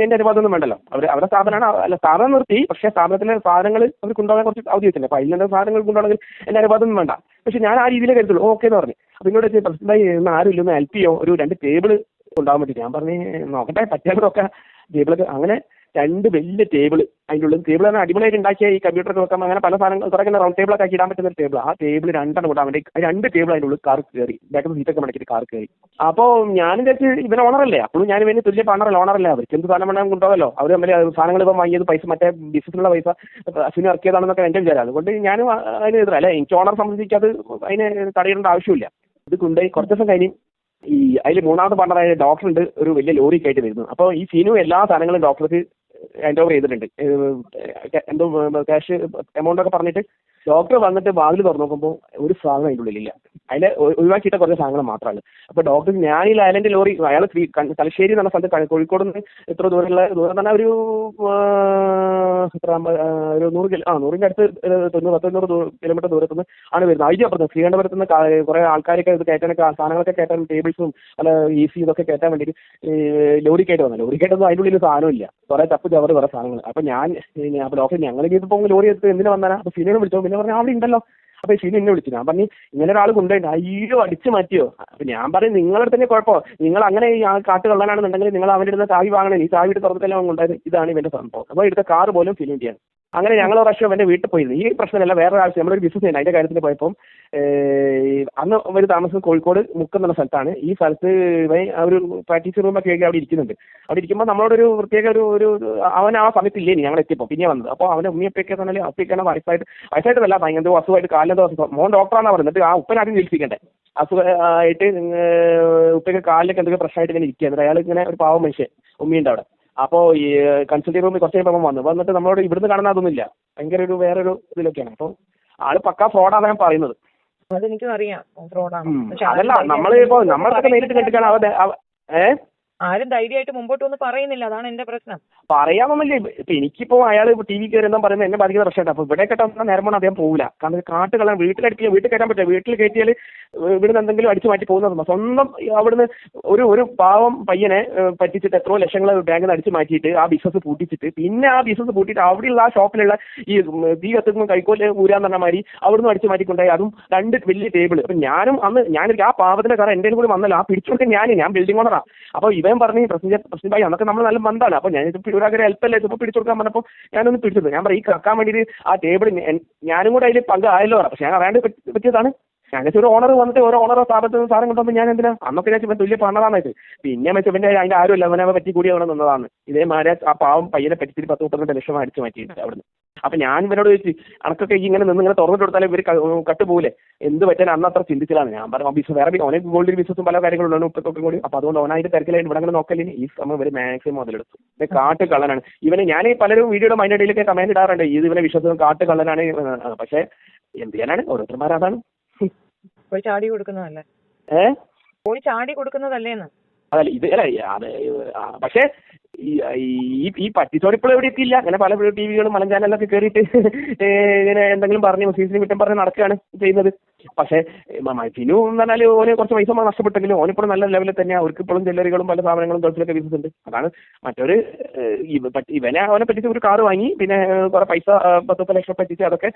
എന്റെ അനുവാദമൊന്നും വേണ്ടല്ലോ. അവരുടെ സ്ഥാപനമാണ്, അല്ല സ്ഥാപനം നിർത്തി, പക്ഷേ സ്ഥാപനത്തിലെ സാധനങ്ങൾ അവർ കൊണ്ടുപോകാൻ കുറച്ച് അവധി വെച്ചിട്ടുണ്ട്. അപ്പൊ അതിൽ സാധനങ്ങൾ കൊണ്ടുപോകണമെങ്കിൽ എന്റെ അനുവാദമൊന്നും വേണ്ട. പക്ഷെ ഞാൻ ആ രീതിയിലേ കരുതുള്ളൂ. ഓക്കെ എന്ന് പറഞ്ഞു. അപ്പൊ എന്നോട് പ്രസിദ്ധ് ഭായി ഇന്ന് ആരും ഇല്ലൊന്ന് ഹെൽപ്പ് ചെയ്യോ, ഒരു 2 ടേബിൾ കൊണ്ടുപോകാൻ വേണ്ടി. ഞാൻ പറഞ്ഞു നോക്കട്ടെ, പറ്റാതെ നോക്കാം ടേബിളൊക്കെ. അങ്ങനെ 2 വലിയ ടേബിൾ, അതിൻ്റെ ഉള്ളിൽ ടേബിൾ തന്നെ അടിപൊളിയായിട്ട് ഉണ്ടാക്കിയ ഈ കമ്പ്യൂട്ടറൊക്കെ വെക്കാൻ അങ്ങനെ പല സാധനങ്ങൾ കുറേ റൗണ്ട് ടേബിളൊക്കെ ആക്കി ഇടാൻ പറ്റുന്ന ഒരു ടേബിൾ. ആ ടേബിൾ 2 കൂടാൻ വേണ്ടി 2 ടേബിൾ അതിൻ്റെ ഉള്ളിൽ കാർ കയറി, ബാക്കിൽ സീറ്റൊക്കെ മടക്കിയിട്ട് കാർ കയറി. അപ്പോൾ ഞാനും വിചാരിച്ച് ഇവൻ ഓണറല്ലേ, അപ്പോഴും ഞാൻ ഇവന് തുല്യ പാർട്ണറല്ല, ഓണറല്ലേ, അവർക്ക് എന്ത് സാധനം വേണമെങ്കിൽ കൊണ്ടുപോകല്ലോ. അവർ തമ്മിൽ സാധനങ്ങൾ ഇപ്പം വാങ്ങിയത് പൈസ മറ്റേ ബിസിനസ്സിലുള്ള പൈസ അശ്വിന് ഇറക്കിയതാണെന്നൊക്കെ എൻ്റെ വിചാരം. അതുകൊണ്ട് ഞാനും അതിന് എതിരല്ല. എനിക്ക് ഓണർ സംബന്ധിച്ച് അത് അതിന് തടയിടേണ്ട ആവശ്യമില്ല. ഇത് കൊണ്ടുപോയി കുറച്ച് ദിവസം കഴിഞ്ഞ് ഈ അതിൽ 3ാമത്തെ പാർട്ണറായ ഡോക്ടർ ഉണ്ട്, ഒരു വലിയ ലോറിയൊക്കെ ആയിട്ട് വരുന്നു. അപ്പോൾ ഈ ഫിനു എല്ലാ സാധനങ്ങളും ഡോക്ടർക്ക് ഹാൻഡ് ഓവർ ചെയ്തിട്ടുണ്ട്. എന്തോ ക്യാഷ് എമൗണ്ട് ഒക്കെ പറഞ്ഞിട്ട് ഡോക്ടർ വന്നിട്ട് വാതിൽ തുറന്നു നോക്കുമ്പോൾ ഒരു സാധനം അതിൻ്റെ ഉള്ളിലില്ല. അതിൽ ഒഴിവാക്കിയിട്ട കുറച്ച് സാധനങ്ങൾ മാത്രമാണ്. അപ്പോൾ ഡോക്ടർ ഞാൻ ഈ ലാലൻ്റെ ലോറി, അയാൾ തലശ്ശേരി എന്ന് പറഞ്ഞ സ്ഥലത്ത്, കോഴിക്കോട് നിന്ന് എത്ര ദൂരം തന്നെ ഒരു 100 അടുത്ത് 90 കിലോമീറ്റർ ദൂരത്തു നിന്ന് ആണ് വരുന്നത്. അതിൻ്റെ അപ്പുറത്ത് ശ്രീകണ്ഠപുരത്ത് നിന്ന് കുറേ ആൾക്കാരൊക്കെ ഇത് കയറ്റാനൊക്കെ, സാധനങ്ങളൊക്കെ കയറ്റാൻ, ടേബിൾസും പല AC ഇതൊക്കെ കയറ്റാൻ വേണ്ടിയിട്ട് ലോറിക്കായിട്ട് വന്നത്. ലോറിക്കായിട്ടൊന്നും അതിൻ്റെ ഉള്ളിൽ സാധനമില്ല, കുറേ ചപ്പ് ചവറ് കുറേ സാധനങ്ങൾ. അപ്പോൾ അപ്പോൾ ഡോക്ടർ ഞങ്ങൾ ചെയ്തപ്പോൾ ലോറി എടുത്ത് എന്തിനു വന്നാലാ, അപ്പോൾ ഫിനോട് വിളിച്ചോ. പിന്നെ പറഞ്ഞാൽ അവിടെ ഉണ്ടല്ലോ. അപ്പോൾ ഫിനു എന്നെ വിളിച്ചു. ഞാൻ പറഞ്ഞു ഇങ്ങനെ ഒരാൾ കൊണ്ടുപോയിട്ട് അയ്യോ അടിച്ചു മാറ്റിയോ. അപ്പോൾ ഞാൻ പറയും നിങ്ങളുടെ തന്നെ കുഴപ്പമോ, നിങ്ങൾ അങ്ങനെ ഈ കാട്ട് കള്ളനാണെന്നുണ്ടെങ്കിൽ നിങ്ങൾ അവൻ്റെ അടുത്ത് ചാവി വാങ്ങണേ. ഈ ചാവി എടുത്ത് തുറന്നിട്ടെല്ലാം കൊണ്ടായത്. ഇതാണ് ഇവൻ്റെ സംഭവം. അപ്പോൾ എടുത്ത കാർ പോലും ഫിനുവിൻ്റെയാണ്. അങ്ങനെ ഞങ്ങൾ ഒരു പ്രാവശ്യം എൻ്റെ വീട്ടിൽ പോയിരുന്നു. ഈ പ്രശ്നമല്ല, വേറെ ആവശ്യം നമ്മളൊരു ബിസിനസ് ചെയ്യുന്നത്. അതിൻ്റെ കാര്യത്തിൽ പോയപ്പം അന്ന് ഒരു താമസം കോഴിക്കോട് മുക്കം എന്ന സ്ഥലത്താണ്. ഈ സ്ഥലത്ത് ഒരു പ്രാക്ടീസ് റൂമൊക്കെ അവിടെ ഇരിക്കുന്നുണ്ട്. അവിടെ ഇരിക്കുമ്പോൾ നമ്മളോടൊരു പ്രത്യേക ഒരു അവൻ ആ സമയത്തില്ലേ ഞങ്ങൾ എത്തിയപ്പോൾ പിന്നെ വന്നത്. അപ്പോൾ അവൻ്റെ ഉമ്മിയപ്പൊക്കെ തന്നെ അപ്പൊക്കെയാണ് വയസ്സായിട്ടല്ല, ഭയങ്കര അസുഖമായിട്ട് കാലിലെന്തോ അസുഖം. മോൻ ഡോക്ടറാണെന്ന് പറഞ്ഞിട്ട് ആ ഉപ്പനാദ്യം ചികിത്സിക്കണ്ടേ. അസുഖമായിട്ട് ഉപ്പൊക്കെ കാലിലൊക്കെ എന്തൊക്കെ പ്രശ്നമായിട്ട് ഇങ്ങനെ ഇരിക്കുകയാണ്. അയാൾ ഇങ്ങനെ ഒരു പാവം മനുഷ്യൻ ഉമ്മിയുണ്ട് അവിടെ. അപ്പോൾ ഈ കൺസൾട്ടിംഗ് റൂമിൽ കുറച്ച് കഴിയുമ്പോൾ വന്നിട്ട് നമ്മളോട് ഇവിടുന്ന് കാണുന്ന അതൊന്നുമില്ല, ഭയങ്കര ഒരു വേറൊരു ഇതിലൊക്കെയാണ്. അപ്പോൾ ആള് പക്കാ ഫ്രോഡാണ് ഞാൻ പറയുന്നത്.
അതെനിക്കും അറിയാം ഫ്രോഡാണ്.
അതല്ല നമ്മളിപ്പോ നമ്മളൊക്കെ നേരിട്ട് കണ്ടിട്ടാണ്
ആരും ധൈര്യമായിട്ട് മുമ്പോട്ട് വന്ന് പറയുന്നില്ല. അതാണ് എന്റെ പ്രശ്നം.
പറയാമെന്നില്ല. ഇപ്പൊ എനിക്കിപ്പോ അയാൾ ടി വി കയറി എന്താ പറയുന്നത് എന്നെ ബാധിക്കുന്ന പ്രശ്നമാണ്. അപ്പൊ ഇവിടെ കേട്ടാൽ നേരം കൊണ്ട് അദ്ദേഹം പോകില്ല. കാരണം കാട്ടുകളാണ്. വീട്ടിൽ കയറ്റാൻ പറ്റില്ല. വീട്ടിൽ കയറ്റിയാൽ ഇവിടുന്ന് എന്തെങ്കിലും അടിച്ചു മാറ്റി പോകുന്നത്. സ്വന്തം അവിടുന്ന് ഒരു പാവം പയ്യനെ പറ്റിച്ചിട്ട് എത്രയോ ലക്ഷങ്ങൾ ബാങ്കിൽ നിന്ന് അടിച്ചു മാറ്റിയിട്ട് ആ ബിസിനസ് പൂട്ടിച്ചിട്ട് പിന്നെ ആ ബിസിനസ് പൂട്ടിയിട്ട് അവിടെയുള്ള ആ ഷോപ്പിലുള്ള ഈ തീ കത്തുന്ന കൈക്കോല് ഊരാന്ന് പറഞ്ഞ മാതിരി അവിടുന്ന് അടിച്ചു മാറ്റിക്കൊണ്ടായി. അതും 2 വലിയ ടേബിൾ. അപ്പൊ ഞാനൊരു ആ പാവത്തിന്റെ കാരണം എൻ്റെ കൂടി വന്നല്ലോ. ആ പിടിച്ചോട്ട് ഞാൻ ബിൽഡിംഗ് ഓണറാണ്. അപ്പൊ ഇവൻ പറഞ്ഞു പ്രസിഡന്റ് ഭായി അന്നൊക്കെ നമ്മൾ നല്ല ബന്ധമാണ്. അപ്പൊ ഞാൻ ഒരാഗ്രഹം ഹെൽപ്പല്ലേ ഇപ്പൊ പിടിച്ചു കൊടുക്കാൻ പറഞ്ഞപ്പോൾ ഞാനൊന്ന് പിടിച്ചത്. ഞാൻ പറയും ഈ കക്കാൻ വേണ്ടിയിട്ട് ആ ടേബിൾ ഞാനും കൂടെ അതിൽ പങ്കായല്ലോ. പക്ഷെ ഞാൻ അറിയാണ്ട് പറ്റിയതാണ്. ഞാൻ ഒരു ഓണർ വന്നിട്ട് ഓരോ ഓണറോ സ്ഥാപനത്തിൽ സാധനം കൊണ്ടുവന്ന് ഞാൻ എന്തിനാ അന്നൊക്കെ ഞാൻ തുല്യ പണതാന്നായിട്ട്. പിന്നെ മെച്ചപ്പിന്റെ അതിന്റെ ആരുമില്ല, അവനെ പറ്റി കൂടി അവിടെ നിന്നതാണ്. ഇതേമാരെ ആ പാവം പയ്യനെ പറ്റിച്ചിട്ട് 10-32 ലക്ഷം അടിച്ചു മാറ്റിയിട്ട് അവിടുന്ന്. അപ്പൊ ഞാൻ ഇവരോട് ചോദിച്ചു അനക്കൊക്കെ ഇങ്ങനെ ഇങ്ങനെ തുറന്നിട്ട് കൊടുത്താലും ഇവർ കട്ടുപോലെ എന്ത് പറ്റാൻ അന്ന് അത്ര ചിന്തിച്ചിലാണ്. ഞാൻ പറഞ്ഞു ബിസിനസ് വേറെ ഓനെ ഗോൾഡിൽ ബിസിനസും പല കാര്യങ്ങളുള്ളൂ ഉപ്പൊക്കെ കൂടി. അപ്പൊ അതുകൊണ്ട് ഓനായിട്ട് തിരക്കിലായിട്ട് ഇവിടെ അങ്ങനെ നോക്കലിന് ഈ സമയം ഇവർ മാക്സിമം മുതലെടുത്തു. കാട്ട് കള്ളനാണ് ഇവനെ. ഞാൻ പലരും വീഡിയോയുടെ മൈൻഡിലൊക്കെ കമന്റ് ഇടാറുണ്ട് ഇത് ഇവനെ വിശ്വസിക്കും കാട്ട് കള്ളനാണ്. പക്ഷെ എന്ത് ചെയ്യാനാണ്, ഓരോരുത്തർമാരതാണ്.
പോയി ചാടി കൊടുക്കുന്നതല്ലേ പോയി ചാടി കൊടുക്കുന്നതല്ലേന്ന്.
അതല്ല ഇത് അല്ല അത്. പക്ഷെ ഈ പറ്റിച്ചോട് ഇപ്പോഴും എവിടെ എത്തിയില്ല. അങ്ങനെ പല ടിവികളും മലം ചാനലിലൊക്കെ കയറിയിട്ട് ഇങ്ങനെ എന്തെങ്കിലും പറഞ്ഞ് മുസ്ലിംസിനെ കുറ്റം പറഞ്ഞ് നടക്കുകയാണ് ചെയ്യുന്നത്. പക്ഷേ ഫിനു എന്ന് പറഞ്ഞാൽ ഓന് കുറച്ച് പൈസ നഷ്ടപ്പെട്ടെങ്കിലും ഓനിപ്പോഴും നല്ല ലെവലിൽ തന്നെ അവർക്ക് ഇപ്പോഴും ജ്വല്ലറികളും പല സ്ഥാപനങ്ങളും ഗൾഫിലൊക്കെ ബിസിനസ് ഉണ്ട്. അതാണ് മറ്റൊരു അവനെ പറ്റിച്ച് ഒരു കാറ് വാങ്ങി, പിന്നെ കുറെ പൈസ 10 ലക്ഷം പറ്റിച്ച് അതൊക്കെ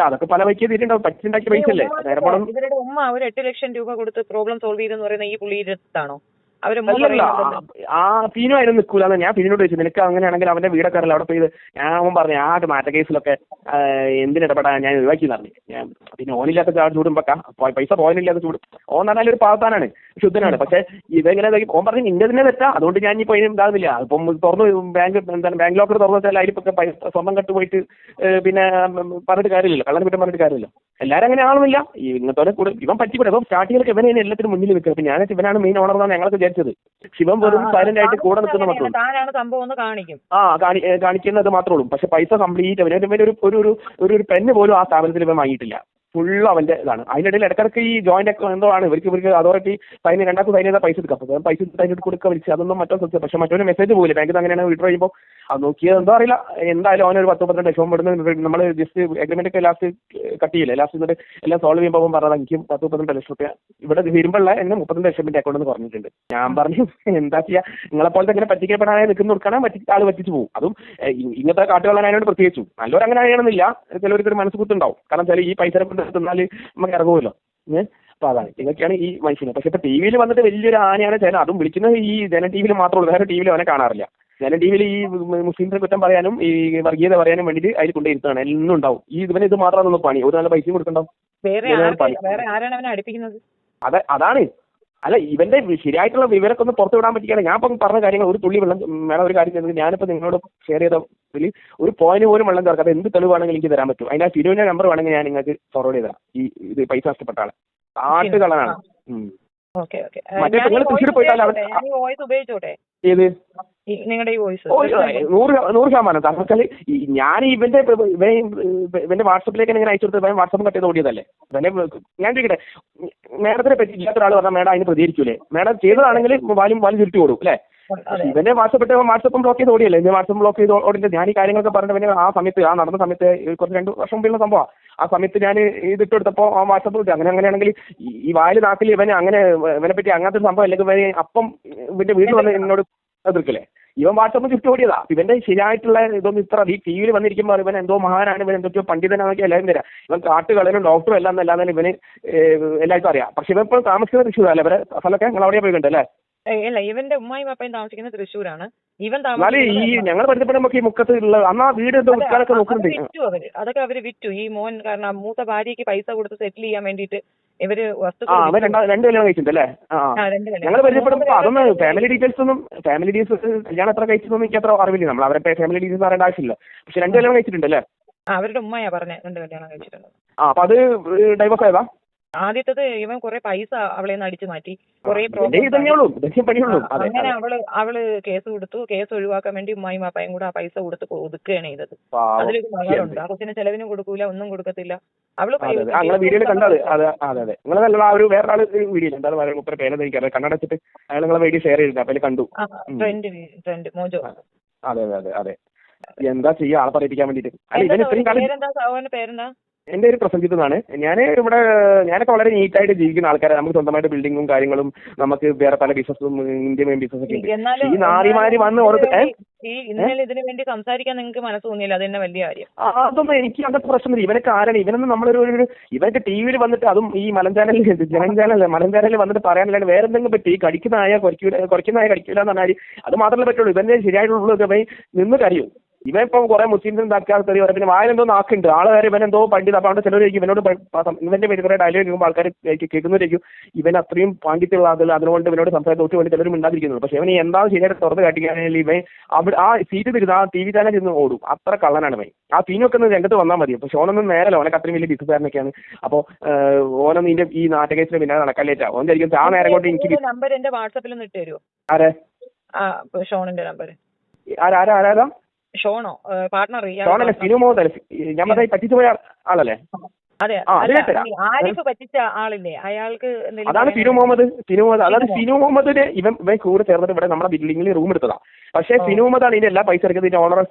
അതൊക്കെ പല വൈക്ക് ചെയ്തിട്ടുണ്ടാവും. പറ്റിച്ചുണ്ടാക്കിയ പൈസ അല്ലേ. നേരെ പോണം.
ഇവരുടെ ഉമ്മ ഒരു 8 ലക്ഷം രൂപ കൊടുത്ത് പ്രോബ്ലം സോൾവ് ചെയ്തെന്ന് പറയുന്ന ഈ പുള്ളിയുടെ അടുത്താണോ?
അല്ലല്ല, ആ ഫിനു അതിന് നിൽക്കൂലെന്ന് ഞാൻ ഫിനോട് ചോദിച്ചു. നിനക്ക് അങ്ങനെയാണെങ്കിൽ അവന്റെ വീടൊക്കെ അറിയില്ല അവിടെ പോയി. അവൻ പറഞ്ഞു ആ മാറ്റ കേസിലൊക്കെ എന്തിനിടപെടാ ഞാൻ ഒഴിവാക്കി പറഞ്ഞു. ഞാൻ പിന്നെ ഓനില്ലാത്ത ചൂടുമ്പൊക്കെ പൈസ പോയില്ലാത്ത ചൂട്. ഓൻ പറഞ്ഞാൽ ഒരു പാവത്താനാണ്, ശുദ്ധനാണ്. പക്ഷെ ഇതെങ്ങനെ ഓൻ പറഞ്ഞു നിന്റെ തന്നെ തെറ്റാ, അതുകൊണ്ട് ഞാൻ ഇപ്പോൾ ഇതാകുന്നില്ല. ഇപ്പം തുറന്നു ബാങ്ക് ലോക്കർ തുറന്നു വെച്ചാൽ അതിലിപ്പൊക്കെ സ്വന്തം കട്ട് പോയിട്ട് പിന്നെ പറഞ്ഞിട്ട് കാര്യമില്ല, കള്ളനെ കുറ്റം പറഞ്ഞിട്ട് കാര്യമില്ല. എല്ലാവരും അങ്ങനെ ആളുമില്ല. ഇങ്ങനത്തെ കൂടെ ഇവൻ പറ്റിക്കൂടെ. അപ്പം സ്റ്റാർട്ടിങ്ങിലൊക്കെ ഇവനെ എല്ലാത്തിനും മുന്നിൽ നിൽക്കുക. അപ്പം ഞാൻ ഇവനാണ് മെയിൻ ഓണർ എന്നാണ് ഞങ്ങൾക്ക് വിചാരിച്ചത്. ശിവൻ വെറും സൈലന്റ് ആയിട്ട് കൂടെ നിൽക്കുന്ന മാത്രം കാണിക്കുന്നത് മാത്രമേ ഉള്ളൂ. പക്ഷെ പൈസ കംപ്ലീറ്റ് ഒരു പെണ്ണ് പോലും ആ സ്ഥാപനത്തിൽ ഇവൻ വാങ്ങിയിട്ടില്ല. ഫുള്ള് അവന്റെ ഇതാണ്. അതിനിടയിൽ ഇടയ്ക്കിടയ്ക്ക് ഈ ജോയിന്റ് എന്തോ ആണ് ഇവർക്ക് അതോറിറ്റി സൈൻ രണ്ടാമത്തെ സൈൻ ചെയ്താൽ പൈസ എടുക്കാം. അപ്പോൾ പൈസ അതിനോട് കൊടുക്കുക വിളിച്ച് അതൊന്നും മറ്റോ സത്യം. പക്ഷെ മറ്റൊരു മെസ്സേജ് പോയില്ല ബാങ്കിൽ നിന്ന്. അങ്ങനെയാണ് വിഡ്രോ ചെയ്യുമ്പോൾ അത് നോക്കിയത് എന്തോ അറിയില്ല. എന്തായാലും അവനൊരു 10-12 ലക്ഷം ഇവിടുന്ന് നമ്മൾ ജസ്റ്റ് എഗ്രിമെന്റ് ഒക്കെ ലാസ്റ്റ് കട്ട് ചെയ്യില്ല. ലാസ്റ്റ് എന്നിട്ട് എല്ലാം സോൾവ് ചെയ്യുമ്പോൾ പറഞ്ഞത് എനിക്ക് 10-12 ലക്ഷം രൂപ ഇവിടെ വരുമ്പോഴുള്ള എന്നെ 32 ലക്ഷം രൂപ അക്കൗണ്ടിൽ നിന്ന് പറഞ്ഞിട്ടുണ്ട്. ഞാൻ പറഞ്ഞു എന്താ ചെയ്യുക, നിങ്ങളെപ്പോലത്തെ ഇങ്ങനെ പറ്റിക്കപ്പെടാനായി നിൽക്കുന്ന കൊടുക്കണം, ആൾ പറ്റിച്ചു പോകും. അതും ഇങ്ങനത്തെ കാട്ടുകളായതുകൊണ്ട് പ്രത്യേകിച്ചും. നല്ലവർ അങ്ങനെ ആയണമെന്നില്ല, ചിലവർക്ക് ഒരു മനസ്സ് കുത്തുണ്ടാവും. കാരണം വെച്ചാൽ ഈ പൈസ കൊണ്ട് തിന്നാൽ നമുക്ക് ഇറങ്ങുമല്ലോ. അപ്പൊ അതാണ് ഇതൊക്കെയാണ് ഈ മനുഷ്യന്. പക്ഷെ ഇപ്പൊ ടി വിയിൽ വന്നിട്ട് വലിയൊരു ആനയാണ് ചില, അതും വിളിക്കുന്നത് ഈ ജന ടി വിയിൽ മാത്രമേ ഉള്ളൂ. വേറെ ടി വിയിൽ അവനെ കാണാറില്ല. ജന ടി വിയിൽ ഈ മുസ്ലിംസിനെ കുറ്റം പറയാനും ഈ വർഗീയത പറയാനും വേണ്ടിയിട്ട് അതിൽ കൊണ്ടുവരുത്താണ്. എല്ലാം ഉണ്ടാവും. ഇവന് ഇത് മാത്രമാണ് പണി. ഒരു നല്ല പൈസയും കൊടുക്കണ്ടാവും. അതാണ്. അല്ല, ഇവന്റെ ശരിയായിട്ടുള്ള വിവരമൊക്കെ ഒന്ന് പുറത്തു വിടാൻ പറ്റിയാണ്. ഞാൻ ഇപ്പം പറഞ്ഞ കാര്യങ്ങൾ ഒരു തുള്ളി വെള്ളം വേണം. ഒരു കാര്യം ചെയ്തത് ഞാനിപ്പോൾ നിങ്ങളോട് ഷെയർ ചെയ്തതിൽ ഒരു പോയിന്റ് പോലും വെള്ളം ചേർക്കാതെ എന്ത് തെളിവാണെങ്കിൽ എനിക്ക് തരാൻ പറ്റും. അതിന്റെ ഫിനുവിന്റെ നമ്പർ വേണമെങ്കിൽ ഞാൻ നിങ്ങൾക്ക് ഫോർവേഡ് ചെയ്തരാം. ഇത് പൈസ നഷ്ടപ്പെട്ട ആളെ ആട്ടുകളാണ്. മറ്റേ നിങ്ങൾ തൃശ്ശൂർ പോയിട്ടാൽ ഏത്
നിങ്ങളുടെ ഈ വോയിസ്
100% കാരണം വെച്ചാൽ ഞാൻ ഇവന്റെ വാട്സപ്പിലേക്ക് ഇങ്ങനെ അയച്ചു കൊടുത്തത് വാട്സപ്പ് കട്ട് ചെയ്ത് ഓടിയതല്ലേ. ഞാൻ ചോദിക്കട്ടെ, മേഡത്തിനെ പറ്റി ഇല്ലാത്ത ഒരാൾ പറഞ്ഞാൽ മേഡം അതിന് പ്രതികരിക്കൂലേ? മേഡം ചെയ്തതാണെങ്കിൽ വാലും ചുരുട്ടി ഓടും അല്ലേ? ഇവന്റെ വാട്സപ്പും ബ്ലോക്ക് ചെയ്ത് ഓടിയല്ലേ? ഇവന്റെ വാട്സപ്പ് ബ്ലോക്ക് ചെയ്ത് ഓടിയിട്ട് ഞാൻ ഈ കാര്യങ്ങളൊക്കെ പറഞ്ഞിട്ട് ആ സമയത്ത് നടന്ന സമയത്ത് കുറച്ച് 2 വർഷം മുമ്പുള്ള സംഭവം. ആ സമയത്ത് ഞാൻ ഇതിട്ട് കൊടുത്തപ്പോൾ ആ വാട്സപ്പ് ഇട്ട് അങ്ങനെയാണെങ്കിൽ ഈ വാല് നാക്കിൽ ഇവനെ പറ്റി അങ്ങനത്തെ സംഭവം അല്ലെങ്കിൽ അപ്പം ഇവന്റെ വീട്ടിൽ വന്ന് എന്നോട് എതിർക്കല്ലേ? ഇവൻ വാട്സപ്പ് ചുറ്റി ഓടിയതാ. ഇവന്റെ ശരിയായിട്ടുള്ള ഇതൊന്നും ഇത്ര ഈ ടി വിയിൽ വന്നിരിക്കുമ്പോൾ ഇവൻ എന്തോ മഹാനാണ്, ഇവൻ എന്തൊക്കെയോ പണ്ഡിതനാക്കി എല്ലാവരും തരാം. ഇവൻ കാട്ടുകളിലും ഡോക്ടറും എല്ലാം അല്ലാതെ ഇവന് എല്ലാവർക്കും അറിയാം. പക്ഷെ ഇവൻ ഇപ്പോൾ താമസിക്കുന്ന തൃശ്ശൂരല്ലേ? ഇവരെ സ്ഥലമൊക്കെ നിങ്ങൾ അവിടെ പോയിട്ടുണ്ടല്ലേ?
ഇല്ല, ഇവന്റെ ഉമ്മായും അപ്പയും താമസിക്കുന്നത് തൃശ്ശൂരാണ്.
ഈ ഞങ്ങൾ പരിചയപ്പെടുമ്പോൾ ഈ മുക്കത്ത് ഉള്ള അന്ന് ആ വീട് എന്തോ വിൽക്കാനൊക്കെ നോക്കുന്നുണ്ട്.
അതൊക്കെ അവര് വിറ്റു. ഈ മോൻ കാരണം മൂത്ത ഭാര്യയ്ക്ക് പൈസ കൊടുത്ത് സെറ്റിൽ ചെയ്യാൻ വേണ്ടിയിട്ട് ഇവര്
അവൻ 2 കല്യാണം കഴിച്ചിട്ടുണ്ടല്ലേ? ഞങ്ങൾ പരിചയപ്പെടുമ്പോൾ അതൊന്നും ഫാമിലി ഡീറ്റെയിൽസ് കല്യാണം എത്ര കഴിച്ചതൊന്നും എനിക്ക് അത്ര അറിവില്ല. നമ്മൾ അവരുടെ ഫാമിലി ഡീറ്റെയിൽസ് അറിയേണ്ട ആവശ്യമില്ല. പക്ഷെ 2 കല്യാണം കഴിച്ചിട്ടുണ്ടല്ലേ?
അവരുടെ ഉമ്മയാ പറഞ്ഞ 2 കല്യാണം കഴിച്ചിട്ടുണ്ട്.
അപ്പൊ അത് ഡൈവേഴ്സ് ആയതാ?
ആദ്യത്തത് ഇവൻ കുറെ പൈസ അവളെ നിന്ന് അടിച്ചു മാറ്റി. അങ്ങനെ അവള് കേസ് കൊടുത്തു. കേസ് ഒഴിവാക്കാൻ വേണ്ടി ഉമ്മായും അപ്പായും കൂടെ ആ പൈസ കൊടുത്ത് ഒതുക്കുകയാണ് ചെയ്തത്. അതിലൊരു മകളുണ്ട്. ആ കൊച്ചിന് ചെലവിനും കൊടുക്കൂല, ഒന്നും കൊടുക്കത്തില്ല. അവള്
വീഡിയോയിൽ കണ്ടത്. അതെ നിങ്ങൾ ആ ഒരു വേറൊരാള് വീഡിയോ എന്തായാലും പേരെന്ന് എനിക്കറിയാം. കണ്ണടച്ചിട്ട് അയാൾ നിങ്ങളെ വീഡിയോ ഷെയർ ചെയ്തിട്ടുണ്ട്. അപ്പൊ കണ്ടു.
Trend mojo.
അതെ എന്താ ചെയ്യാ ആളെ പറയിപ്പിക്കാൻ വേണ്ടിട്ട്. അല്ല ഇവന് ഇത്രയും കാലം
പേരെന്താ?
എന്റെ ഒരു പ്രസംഗിത് എന്നാണ്. ഞാനൊക്കെ വളരെ നീറ്റായിട്ട് ജീവിക്കുന്ന ആൾക്കാരെ. നമുക്ക് സ്വന്തമായിട്ട് ബിൽഡിങ്ങും കാര്യങ്ങളും, നമുക്ക് വേറെ പല ബിസിനസ്സും ഇന്ത്യൻ ബിസിനസ് ഒക്കെ ഉണ്ട്. ഈ നാരിമാരി വന്ന്
ഇതിനു വേണ്ടി സംസാരിക്കാൻ നിങ്ങൾക്ക് മനസ്സ് തോന്നിയില്ല, അത് തന്നെ വലിയ കാര്യം.
അതൊന്നും എനിക്ക് അങ്ങനത്തെ പ്രശ്നമില്ല. ഇവനൊക്കെ ആരാണ്? ഇവനൊന്നും ഇവനൊക്കെ ടി വിയിൽ വന്നിട്ട്, അതും ഈ മലം ചാനലിൽ വന്നിട്ട് പറയാനില്ലാണ്ട് വേറെ എന്തെങ്കിലും പറ്റി കടിക്കുന്ന ആയ കടിക്കില്ല എന്ന് പറഞ്ഞാൽ അത് മാത്രമേ പറ്റുള്ളൂ. ഇവന്റെ ശരിയായിട്ടുള്ള നിന്ന് കരയും. ഇവൻ ഇപ്പം കുറെ മുസ്ലിംസിന് തക്കാർ തെറി പറയും. പിന്നെ വായനെന്തോ നാക്കുണ്ട് ആള് വരെ ഇവനെന്തോ പണ്ഡിത. അപ്പോൾ അവിടെ ചിലവരായിരിക്കും ഇവനോട് ഇവന്റെ പേര് കുറെ ഡയലോഗ് കേൾക്കുമ്പോൾ ആൾക്കാർ കേൾക്കുന്നവരായിരിക്കും ഇവൻ അത്രയും പാണ്ഡിത്യമുള്ള ആളുകൾ, അതുകൊണ്ട് ഇവനോട് സംസാരിച്ച് വേണ്ടി ചിലരും മിണ്ടാതിരിക്കുന്നത്. പക്ഷെ ഇവന് എന്താണ് ശരിയായിട്ട് തുറന്ന് കാട്ടിക്കുകയാണെങ്കിൽ ഇവൻ അവിടെ ആ സീറ്റ് തിരുന്ന് ആ ടി വി ചാനൽ ഇരുന്ന് ഓടും. അത്ര കള്ളനാണ് ഇവൻ. ആ സീനൊക്കെ ഒന്ന് രംഗത്ത് വന്നാൽ മതി. അപ്പോൾ ഷോനൊന്നും നേരല്ലോ, ഓനൊക്കെ അത്രയും വലിയ ബിസിനസ്സുകാരനൊക്കെയാണ്. അപ്പോൾ ഓനൊന്നും ഇതിന്റെ ഈ നാട്ടകേസിന് പിന്നെ നടക്കല്ലേറ്റാ. ഓനായിരിക്കും ആ നേരം കൊണ്ട് എനിക്ക്
നമ്പർ എന്റെ വാട്സാപ്പിൽ ഒന്ന് ഇട്ട് തരുമോ?
ആരെ?
ഷോണിന്റെ നമ്പർ.
ആരാ?
ഷോണോ? പാർട്ട്ണർ?
ഷോണല്ലേ? സിനു മുഹമ്മദ്. ഞാൻ പറ്റിച്ചു പോയ ആളല്ലേ?
അതെ, ആരിഫ് പറ്റിച്ച ആളില്ലേ അയാൾക്ക്?
അതാണ് സിനു മുഹമ്മദ്. അതാണ് സിനു മുഹമ്മദിന് ഇവൻ കൂടെ ചേർന്നിട്ട് ഇവിടെ നമ്മുടെ ബിൽഡിംഗിൽ റൂം എടുത്തതാ. പക്ഷേ ഫിനു മുഹമ്മദാണ് ഇതിന്റെ എല്ലാ പൈസ എടുക്കുന്നത്, ഇതിന്റെ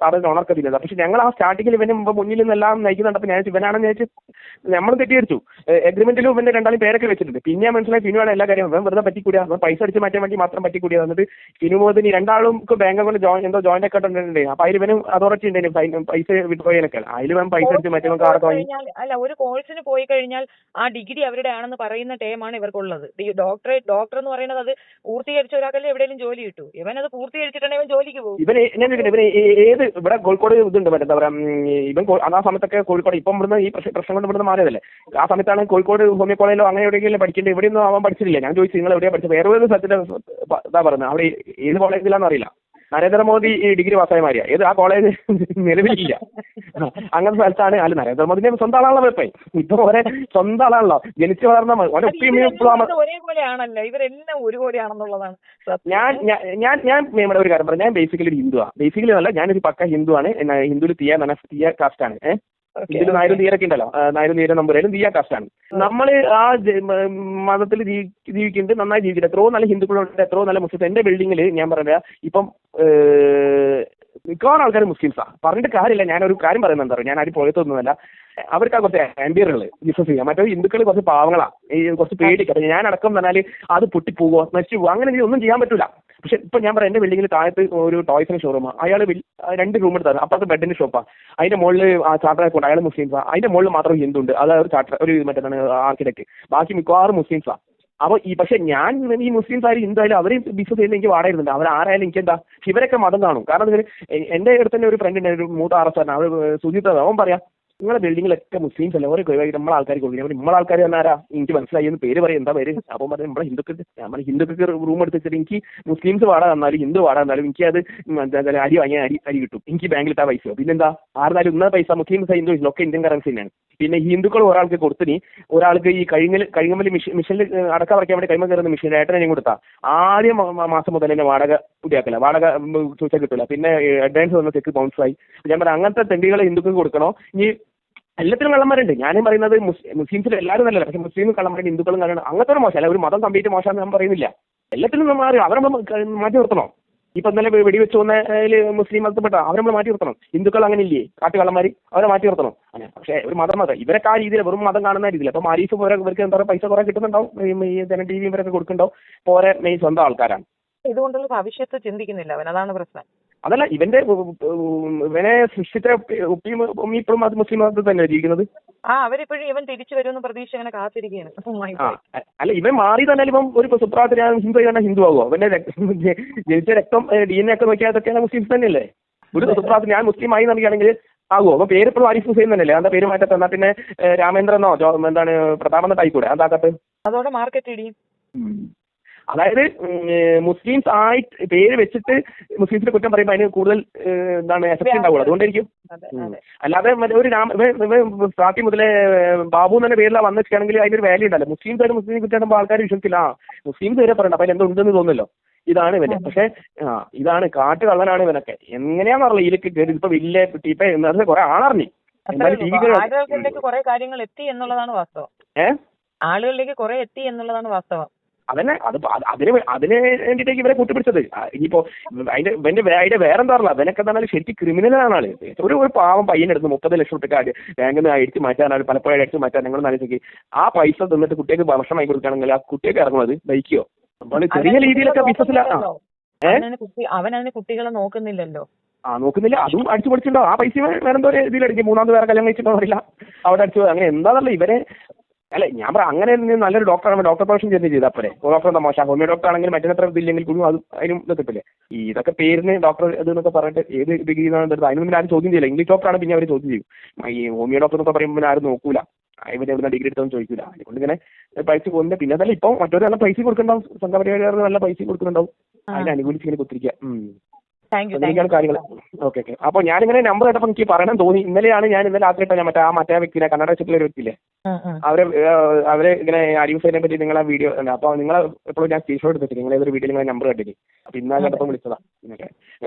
ഓണർക്ക് തിന്നത്. പക്ഷെ ഞങ്ങൾ ആ സ്റ്റാർട്ടിങ്ങിൽ ഇവന് മുന്നിൽ നിന്നെല്ലാം നയിക്കുന്നുണ്ടപ്പോൾ ഞാൻ ഇവനാണെന്ന് വെച്ച് നമ്മൾ തെറ്റിദ്ധരിച്ചു. എഗ്രിമെന്റിലും ഇവന്റെ രണ്ടാളും പേരൊക്കെ വെച്ചിട്ടുണ്ട്. പിന്നെ മനസ്സിലായി ഫിനുവാണ് എല്ലാ കാര്യവും. ഇവൻ വെറുതെ പറ്റിക്കൂടിയ, പൈസ അടിച്ച് മാറ്റാൻ വേണ്ടി മാത്രം പറ്റിക്കൂടിയ. എന്നിട്ട് ഫിനു മുഹമ്മദിന് രണ്ടാളും ബാങ്ക് അക്കൗണ്ട് എന്തോ ജോയിന്റ് അക്കൗണ്ട് ഉണ്ട്. അപ്പൊ അതിൽ ഇവനും അതോറിറ്റി ഉണ്ടായിരുന്നു പൈസ വിട്ടുപോയതിനൊക്കെ. അതിൽ ഇവൻ പൈസ അടിച്ച് മാറ്റി കാറൊക്കെ വാങ്ങി.
അല്ല, ഒരു കോഴ്സിന് പോയി കഴിഞ്ഞാൽ ആ ഡിഗ്രി അവരുടെ ആണെന്ന് പറയുന്ന ടൈമാണ് ഇവർക്കുള്ളത്. ഡോക്ടർ എന്ന് പറയുന്നത് അത് പൂർത്തീകരിച്ച ഒരാൾക്കല്ലേ എവിടെയെങ്കിലും ജോലി കിട്ടൂ. ഇവൻ അത് പൂർത്തീകരിച്ചിട്ടുണ്ടെങ്കിൽ ഇവൻ ജോലിക്ക് പോകും.
ഇവന് ഏത് ഇവിടെ കോഴിക്കോട് ഇതുണ്ട് മറ്റേ എന്താ പറയാ, ഇവൻ ആ സമയത്തൊക്കെ കോഴിക്കോട് ഇപ്പം ഇവിടുന്ന് ഈ പ്രശ്നം കൊണ്ട് ഇവിടുന്ന് മാറിയതല്ലേ. ആ സമയത്താണ് കോഴിക്കോട് ഹോമിയോ കോളേജിലോ അങ്ങനെ എവിടെയെങ്കിലും പഠിക്കേണ്ടത്. ഇവിടെയൊന്നും അവൻ പഠിച്ചിട്ടില്ല. ഞാൻ ചോദിച്ചു നിങ്ങൾ എവിടെയാണ് പഠിച്ചത്? വേറെ ഒരു സ്ഥലത്തിന്റെ ഇതാ പറയുന്നത്. അവിടെ ഏത് കോളേജിലാണെന്ന് അറിയില്ല. നരേന്ദ്രമോദി ഈ ഡിഗ്രി പാസ്സായ മാറിയ ഏത് ആ കോളേജ് നിലവിലില്ല. അങ്ങനത്തെ സ്ഥലത്താണ്. അല്ല, നരേന്ദ്രമോദിന്റെ സ്വന്തം ആളാണല്ലോ ഇപ്പൊ. ഇപ്പൊ ഓരോ സ്വന്തം ആളാണല്ലോ, ജനിച്ചു വളർന്ന
ഒരേപോലെയാണല്ലോ, ഇവരെല്ലാം ഒരുപോലെയാണെന്നുള്ളതാണ്.
ഞാൻ ഒരു കാര്യം പറഞ്ഞു, ഞാൻ ബേസിക്കലി ഒരു ഹിന്ദുവാണ്. ബേസിക്കലി അല്ല, ഞാനൊരു പക്ക ഹിന്ദുവാണ്. ഹിന്ദുവിൽ തീയ കാസ്റ്റാണ്. ഇതിൽ നായരും തീരൊക്കെ ഉണ്ടല്ലോ, നായരും തീര നമ്പൂരായാലും തീയ കാസ്റ്റാണ്. നമ്മൾ ആ മതത്തിൽ ജീവിക്കുന്നുണ്ട്, നന്നായി ജീവിക്കുന്നത്. എത്രയോ നല്ല ഹിന്ദുക്കളുണ്ട്, എത്രയോ നല്ല മുസ്ലിംസ്. എന്റെ ബിൽഡിങ്ങിൽ ഞാൻ പറഞ്ഞ ഇപ്പം മിക്കവാറും ആൾക്കാർ മുസ്ലിംസാണ്. പറഞ്ഞിട്ട് കാര്യമില്ല. ഞാനൊരു കാര്യം പറയുന്നത് എന്താ പറയുക, ഞാൻ ആരും പോയതൊന്നുമല്ല. അവർക്ക് ആ കുറച്ച് ആംബിയറുകൾ വിശ്വസിക്കാം. മറ്റേ ഹിന്ദുക്കൾ കുറച്ച് പാവങ്ങളാണ്, ഈ കുറച്ച് പേടിക്കട്ടെ. ഞാൻ അടക്കം പറഞ്ഞാൽ അത് പൊട്ടിപ്പോകുമോ, നശിച്ചു പോകുമോ, അങ്ങനെ ഒന്നും ചെയ്യാൻ പറ്റില്ല. പക്ഷെ ഇപ്പൊ ഞാൻ പറയാം, എന്റെ ബിൽഡിങ്ങിൽ താഴത്ത് ഒരു ടോയ്സിന്റെ ഷോറൂമാണ്. അയാൾ 2 റൂം എടുത്താണ്. അപ്പുറത്ത് ബെഡിന്റെ ഷോപ്പാണ്. അതിന്റെ മുകളിൽ ചാർട്ടർ കൊണ്ട് അയാൾ മുസ്ലിംസാണ്. അതിന്റെ മുകളിൽ മാത്രം ഹിന്ദു ഉണ്ട്. അത് ഒരു മറ്റേ ആർക്കിടെക്ട്. ബാക്കി മിക്കവാറും മുസ്ലിംസാണ്. അപ്പോൾ പക്ഷെ ഞാൻ ഈ മുസ്ലിംസ് ആയാലും ഹിന്ദു ആയാലും അവരെ ബിസിനസ് ചെയ്യുന്ന എനിക്ക് വാടകയുണ്ട്. അവരാരായാലും എനിക്ക് എന്താ ഇവരൊക്കെ മതം കാണും. കാരണം എന്റെ അടുത്ത് തന്നെ ഒരു ഫ്രണ്ട് ഉണ്ട്, ഒരു മൂത്ത ആർഎസ്ആറിന്. അവർ സുജിത്ത്, അവൻ പറയാം നിങ്ങളുടെ ബിൽഡിങ്ങിലൊക്കെ മുസ്ലിംസ് അല്ലേ, ഓരോ നമ്മളെ ആൾക്കാർ കൊടുക്കും. നമ്മളെ ആൾക്കാർ എന്നാരാ എനിക്ക് മനസ്സിലായി എന്ന് പേര് പറയും. എന്താ പേര്? അപ്പം പറഞ്ഞാൽ നമ്മളെ ഹിന്ദുക്കൾക്ക് റൂം എടുത്ത് വെച്ചിട്ട് എനിക്ക് മുസ്ലിംസ് വാടക തന്നാലും ഹിന്ദു വാടക തന്നാലും എനിക്ക് അത് അരി വാങ്ങിയാൽ അരി കിട്ടും. എനിക്ക് ബാങ്കിൽ ഇട്ടാ പൈസ. പിന്നെന്താ ആയിരുന്നാലും ഇന്ന പൈസ മുസ്ലിംസ് ഹിന്ദു ഒക്കെ ഇന്ത്യൻ കറൻസി തന്നെയാണ്. പിന്നെ ഹിന്ദുക്കൾ ഒരാൾക്ക് കൊടുത്തിനി, ഒരാൾക്ക് ഈ കഴിങ്ങൽ മിഷനിൽ അടക്കം വരയ്ക്കാൻ വേണ്ടി കൈമ കയറുന്ന മിഷീൻ ഏട്ടനെ കൊടുത്താൽ ആദ്യം മാസം മുതൽ തന്നെ വാടക പുതിയാക്കില്ല. വാടക ചോദിച്ചാൽ കിട്ടില്ല. പിന്നെ അഡ്വാൻസ് വന്ന ചെക്ക് ബൗൺസ് ആയി. ഞാൻ പറയാം അങ്ങനത്തെ തെണ്ടികളെ ഹിന്ദുക്കൾക്ക് കൊടുക്കണോ? ഇനി എല്ലാത്തിനും കള്ളന്മാരുണ്ട്. ഞാനും പറയുന്നത് മുസ്ലിംസിൽ എല്ലാവരും നല്ലല്ല, പക്ഷെ മുസ്ലിം കള്ളന്മാരുണ്ട്, ഹിന്ദുക്കളും കള്ളമാണ്. അങ്ങനത്തെ ഒരു മോശം അല്ല, ഒരു മതം കംപ്ലീറ്റ് മോശമാണെന്ന് ഞാൻ പറയുന്നില്ല. എല്ലാത്തിനും നമ്മൾ അവരെ മാറ്റി നിർത്തണോ? ഇപ്പൊ ഇന്നലെ വെടിവെച്ച് വന്നതിൽ മുസ്ലിം മതത്തിൽപ്പെട്ട അവരെ നമ്മൾ മാറ്റി നിർത്തണം. ഹിന്ദുക്കൾ അങ്ങനെ ഇല്ലേ, കാട്ടുകള്ളന്മാർ, അവരെ മാറ്റി നിർത്തണം. അങ്ങനെ പക്ഷേ ഒരു മതം ഇവരൊക്കെ ആ രീതിയിൽ വെറും മതം കാണുന്ന രീതിയിൽ. അപ്പൊ മാരീഫ് പോരെ ഇവർക്ക് എന്താ പറയുക, പൈസ കുറെ കിട്ടുന്നുണ്ടാവും, ഈ ജന ടി വി ഇവരൊക്കെ കൊടുക്കുന്നുണ്ടാവും. പോരെ മെയ് സ്വന്തം ആൾക്കാരാണ്.
ഇതുകൊണ്ടുള്ള ഭവിഷ്യത്ത് ചിന്തിക്കുന്നില്ല അവൻ, അതാണ് പ്രശ്നം.
അതല്ല, ഇവനെ സൃഷ്ടിച്ച ഉപ്പിയും ഇപ്പോഴും അത് മുസ്ലിം മതത്തിൽ തന്നെ ജീവിക്കുന്നത്.
അവരിപ്പോഴും ഇവൻ തിരിച്ചു വരുമെന്ന് പ്രതീക്ഷ അങ്ങനെ കാത്തിരിക്കുകയാണ്.
അല്ല, ഇവൻ മാറി തന്നെ ഇപ്പം ഒരു സുപ്രാത്തിന് ഹിന്ദു ചെയ്യേണ്ട ഹിന്ദു ആകുമോ? അവന്റെ ജനിച്ച രക്തം DNA ഒക്കെ നോക്കിയാൽ അതൊക്കെയാണ് മുസ്ലിംസ് തന്നെയല്ലേ. ഒരു സുപ്രാത്തിന് ഞാൻ മുസ്ലിം ആയി നൽകുകയാണെങ്കിൽ ആകുമോ? അപ്പൊ പേര് ഇപ്പോഴും ആരിഫ് ഹുസൈൻ തന്നെയല്ലേ. എന്താ പേര് മാറ്റത്തെ? എന്നാൽ പിന്നെ രാമേന്ദ്രനോ എന്താണ് പ്രതാപെന്നോ ആയിക്കൂടെ? എന്താകട്ടെ?
അതോടെ മാർക്കറ്റ് ഇടിയും.
അതായത് മുസ്ലിംസ് ആയിട്ട് പേര് വെച്ചിട്ട് മുസ്ലിംസിനെ കുറ്റം പറയുമ്പോൾ അതിന് കൂടുതൽ എന്താണ് എഫക്റ്റ് ഉണ്ടാവുള്ളൂ. അതുകൊണ്ടായിരിക്കും. അല്ലാതെ ഒരു സ്റ്റാർട്ടിങ് മുതലേ ബാബു എന്ന പേരിലാണ് വന്നിട്ടാണെങ്കിൽ അതിനൊരു വാല്യൂ ഉണ്ടല്ലോ. മുസ്ലിംസ് ആയിട്ട് മുസ്ലിം കുറ്റം ആൾക്കാർ വിശ്വസിക്കില്ല. മുസ്ലിംസ് വരെ പറയണ്ട, അപ്പൊ എന്തോ ഉണ്ടെന്ന് തോന്നുന്നല്ലോ. ഇതാണ് ഇവന്. പക്ഷെ ഇതാണ് കാട്ട് കള്ളനാണ് ഇവനൊക്കെ. എങ്ങനെയാണെന്നറിയില്ല ഇതിലേക്ക് കയറി. ഇപ്പൊ വലിയ ഇപ്പൊ കുറെ ആളറിഞ്ഞു
ആളുകളിലേക്ക് കുറെ കാര്യങ്ങൾ എത്തി എന്നുള്ളതാണ് വാസ്തവം. ആളുകളിലേക്ക് കുറെ എത്തി എന്നുള്ളതാണ് വാസ്തവം.
അതന്നെ അതിന് വേണ്ടിയിട്ടേക്ക് ഇവരെ കൂട്ടിപ്പിടിച്ചത്. ഇനിയിപ്പോ അതിന്റെ വേറെന്താ പറഞ്ഞാൽ അവനൊക്കെ എന്നാൽ ശരിക്കും ക്രിമിനലാണ് ആള്. ഒരു പാവം പയ്യനെടുത്ത് 30 ലക്ഷം റുപ്യ ബാങ്കിൽ നിന്ന് അടിച്ച് മാറ്റാൻ, പലപ്പോഴും അടിച്ച് മാറ്റാൻ ഞങ്ങൾ ആലോചിക്ക്. ആ പൈസ തന്നിട്ട് കുട്ടികൾക്ക് ഭക്ഷണം വാങ്ങി കൊടുക്കുകയാണെങ്കിൽ ആ കുട്ടിയൊക്കെ ഇറങ്ങുന്നത് ബൈക്കോ അപ്പോൾ ചെറിയ രീതിയിലൊക്കെ ബിസിനസ്സിലാണ്.
അവൻ അതിന് കുട്ടികളെ നോക്കുന്നില്ലല്ലോ.
നോക്കുന്നില്ല. അതും അടിച്ചു പൊടിച്ചിട്ടുണ്ടോ? ആ പൈസ വേറെന്തോ ഇതിലടിക്കും. 3ാമത് വേറെ കല്യാണം കഴിച്ചിട്ടോ അറിയില്ല, അവിടെ അടിച്ചു. അങ്ങനെ എന്താണല്ലോ ഇവരെ. അല്ല, ഞാൻ പറയാം അങ്ങനെ നല്ലൊരു ഡോക്ടറാണ്, ഡോക്ടർ പ്രൊഫഷൻ ചെന്ന് ചെയ്താൽ പോലെ. ഡോക്ടർ എന്താ മോശം? ഹോമിയോ ഡോക്ടർ ആണെങ്കിൽ മറ്റെത്ര ഇതില്ലെങ്കിൽ കൂടി അതിനും കിട്ടില്ലേ. ഇതൊക്കെ പേരിന് ഡോക്ടർ ഇതെന്നൊക്കെ പറഞ്ഞിട്ട് ഏത് ഡിഗ്രി അതിനൊന്നും ആരും ചോദ്യം ചെയ്യില്ല. ഇംഗ്ലീഷ് ഡോക്ടറാണ് പിന്നെ അവർ ചോദ്യം ചെയ്യും. ഈ ഹോമിയോ ഡോക്ടർ എന്നൊക്കെ പറയുമ്പോൾ ആരും നോക്കൂല, ഇവരെ എവിടെ ഡിഗ്രി എടുത്തൊന്നും ചോദിക്കില്ല. അതുകൊണ്ട് ഇങ്ങനെ പൈസ പോകുന്നുണ്ട്. പിന്നെ അതല്ല ഇപ്പം മറ്റൊരു നല്ല പൈസ കൊടുക്കുന്നുണ്ടാവും, സംഘപരിവാർ നല്ല പൈസ കൊടുക്കുന്നുണ്ടാവും. അതിനെ അനുകൂലിച്ച് ഇങ്ങനെ കുത്തിരിക്കുക. അങ്ങനെയൊക്കെയാണ് കാര്യങ്ങൾ. ഓക്കെ. അപ്പോൾ ഞാനിങ്ങനെ നമ്പർ കേട്ടപ്പോൾ എനിക്ക് പറയണം തോന്നി. ഇന്നലെ രാത്രി ഞാൻ മറ്റേ വ്യക്തിനെ കന്നഡ വെച്ചിട്ടുള്ള ഒരു വ്യക്തിയില്ലേ, അവരെ ഇങ്ങനെ അരിഫൈനെ പറ്റി നിങ്ങളെ വീഡിയോ ഉണ്ട്. അപ്പോൾ നിങ്ങൾ എപ്പോഴും ഞാൻ സ്ക്രീൻഷോട്ട് എടുത്തിട്ട് നിങ്ങൾ ഏതൊരു വീഡിയോ നിങ്ങളെ നമ്പർ കണ്ടിട്ട് അപ്പോൾ ഇന്നാ കേട്ടപ്പോൾ വിളിച്ചതാ.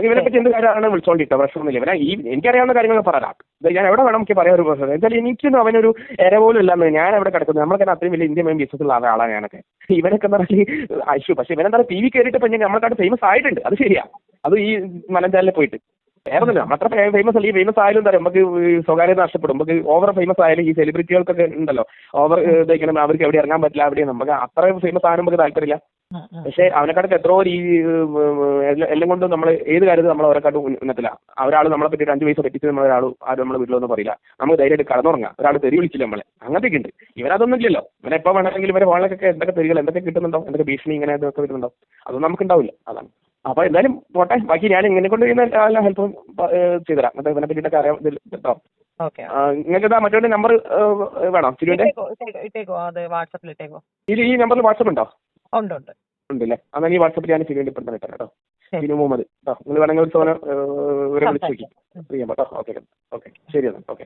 ഇവനെ പറ്റി എന്ത് കാര്യമാണ് വിളിച്ചോണ്ടിട്ടോ? പ്രശ്നമൊന്നുമില്ല. ഇവനെ എനിക്കറിയാവുന്ന കാര്യങ്ങൾ പറയാം. ഞാൻ എവിടെ വേണം എനിക്ക് പറയാൻ ഒരു പ്രശ്നം. എന്തായാലും എനിക്കൊന്നും അവനൊരു ഇര പോലും ഇല്ലെന്ന് ഞാൻ എവിടെ കിടക്കുന്നത്. നമ്മളൊക്കെ അത്രയും വലിയ ഇന്ത്യൻ ബിസിനസ്സുള്ള ആളാണ് ഞാനൊക്കെ. ഇവനൊക്കെ എന്ന് പറഞ്ഞാൽ അശു. പക്ഷെ ഇവനെന്താ TV കയറിയിട്ട് ഇപ്പം നമ്മളെക്കാട്ട് ഫേമസ് ആയിട്ടുണ്ട്, അത് ശരിയാ. അത് ഈ മലഞ്ചാലിൽ പോയിട്ട് വേറെ ഒന്നുമില്ല. അത്ര ഫേമസ് അല്ല. ഈ ഫേമസ് ആയാലും എന്താ പറയുക, നമുക്ക് ഈ സ്വകാര്യത നഷ്ടപ്പെടും. നമുക്ക് ഓവർ ഫേമസ് ആയാലും ഈ സെലിബ്രിറ്റികൾക്കൊക്കെ ഉണ്ടല്ലോ ഓവർ ഇതാക്കണം, അവർക്ക് എവിടെ ഇറങ്ങാൻ പറ്റില്ല, അവിടെ നമുക്ക് അത്ര ഫേമസ് ആകാനും നമുക്ക് താല്പര്യമില്ല. പക്ഷെ അവനെക്കാട്ടൊക്കെ എത്രയോ എല്ലാം കൊണ്ടും നമ്മൾ ഏത് കാര്യത്തിൽ നമ്മൾ അവരെക്കാട്ടും ഉന്നത്തില്ല. ഒരാൾ നമ്മളെ പറ്റിയിട്ട് 5 പൈസ പറ്റിച്ച് നമ്മളൊരാൾ ആരും നമ്മളെ വീട്ടിലൊന്നും പറയില്ല. നമുക്ക് ധൈര്യമായിട്ട് കടന്നുറങ്ങാം. ഒരാൾ തെറി വിളിച്ചില്ല നമ്മളെ, അങ്ങനത്തെയൊക്കെ ഉണ്ട്. ഇവരതൊന്നും ഇല്ലല്ലോ. ഇവരെ എപ്പോൾ വേണമെങ്കിലും ഇവരെ ഫോണിലൊക്കെ എന്തൊക്കെ തെറികൾ എന്തൊക്കെ കിട്ടുന്നുണ്ടോ, എന്തൊക്കെ ഭീഷണി ഇങ്ങനെ ഇതൊക്കെ വരുന്നുണ്ടോ, അതൊന്നും നമുക്ക് ഉണ്ടാവില്ല. അതാണ്. അപ്പൊ എന്തായാലും പോട്ടെ, ബാക്കി ഞാൻ ഇങ്ങനെ കൊണ്ട് ചെയ്യുന്ന എല്ലാ ഹെൽപ്പും ചെയ്തുതരാം. എന്നിട്ട് ഇവനെ പറ്റിയിട്ടൊക്കെ അറിയാം കേട്ടോ. നിങ്ങൾക്ക് മറ്റൊരു നമ്പർ വേണോ ചിരുവിന്റെ?
ഇട്ടേക്കോ, അത് വാട്സാപ്പിൽ ഇട്ടേക്കോ.
ഈ നമ്പറിൽ വാട്സപ്പ് ഉണ്ടോ?
ഉണ്ട് ഉണ്ട്
ഉണ്ടല്ലേ? എന്നാൽ ഈ വാട്സപ്പിൽ ഞാൻ ചിരുവിന്റെ ഇപ്പം തന്നെ കേട്ടോ. ചിരു മുഹമ്മദ് കേട്ടോ. നിങ്ങൾ വേണമെങ്കിൽ വിളിച്ചു നോക്കി ചെയ്യാം കേട്ടോ. ഓക്കെ ഓക്കെ, ശരി എന്നാൽ ഓക്കെ.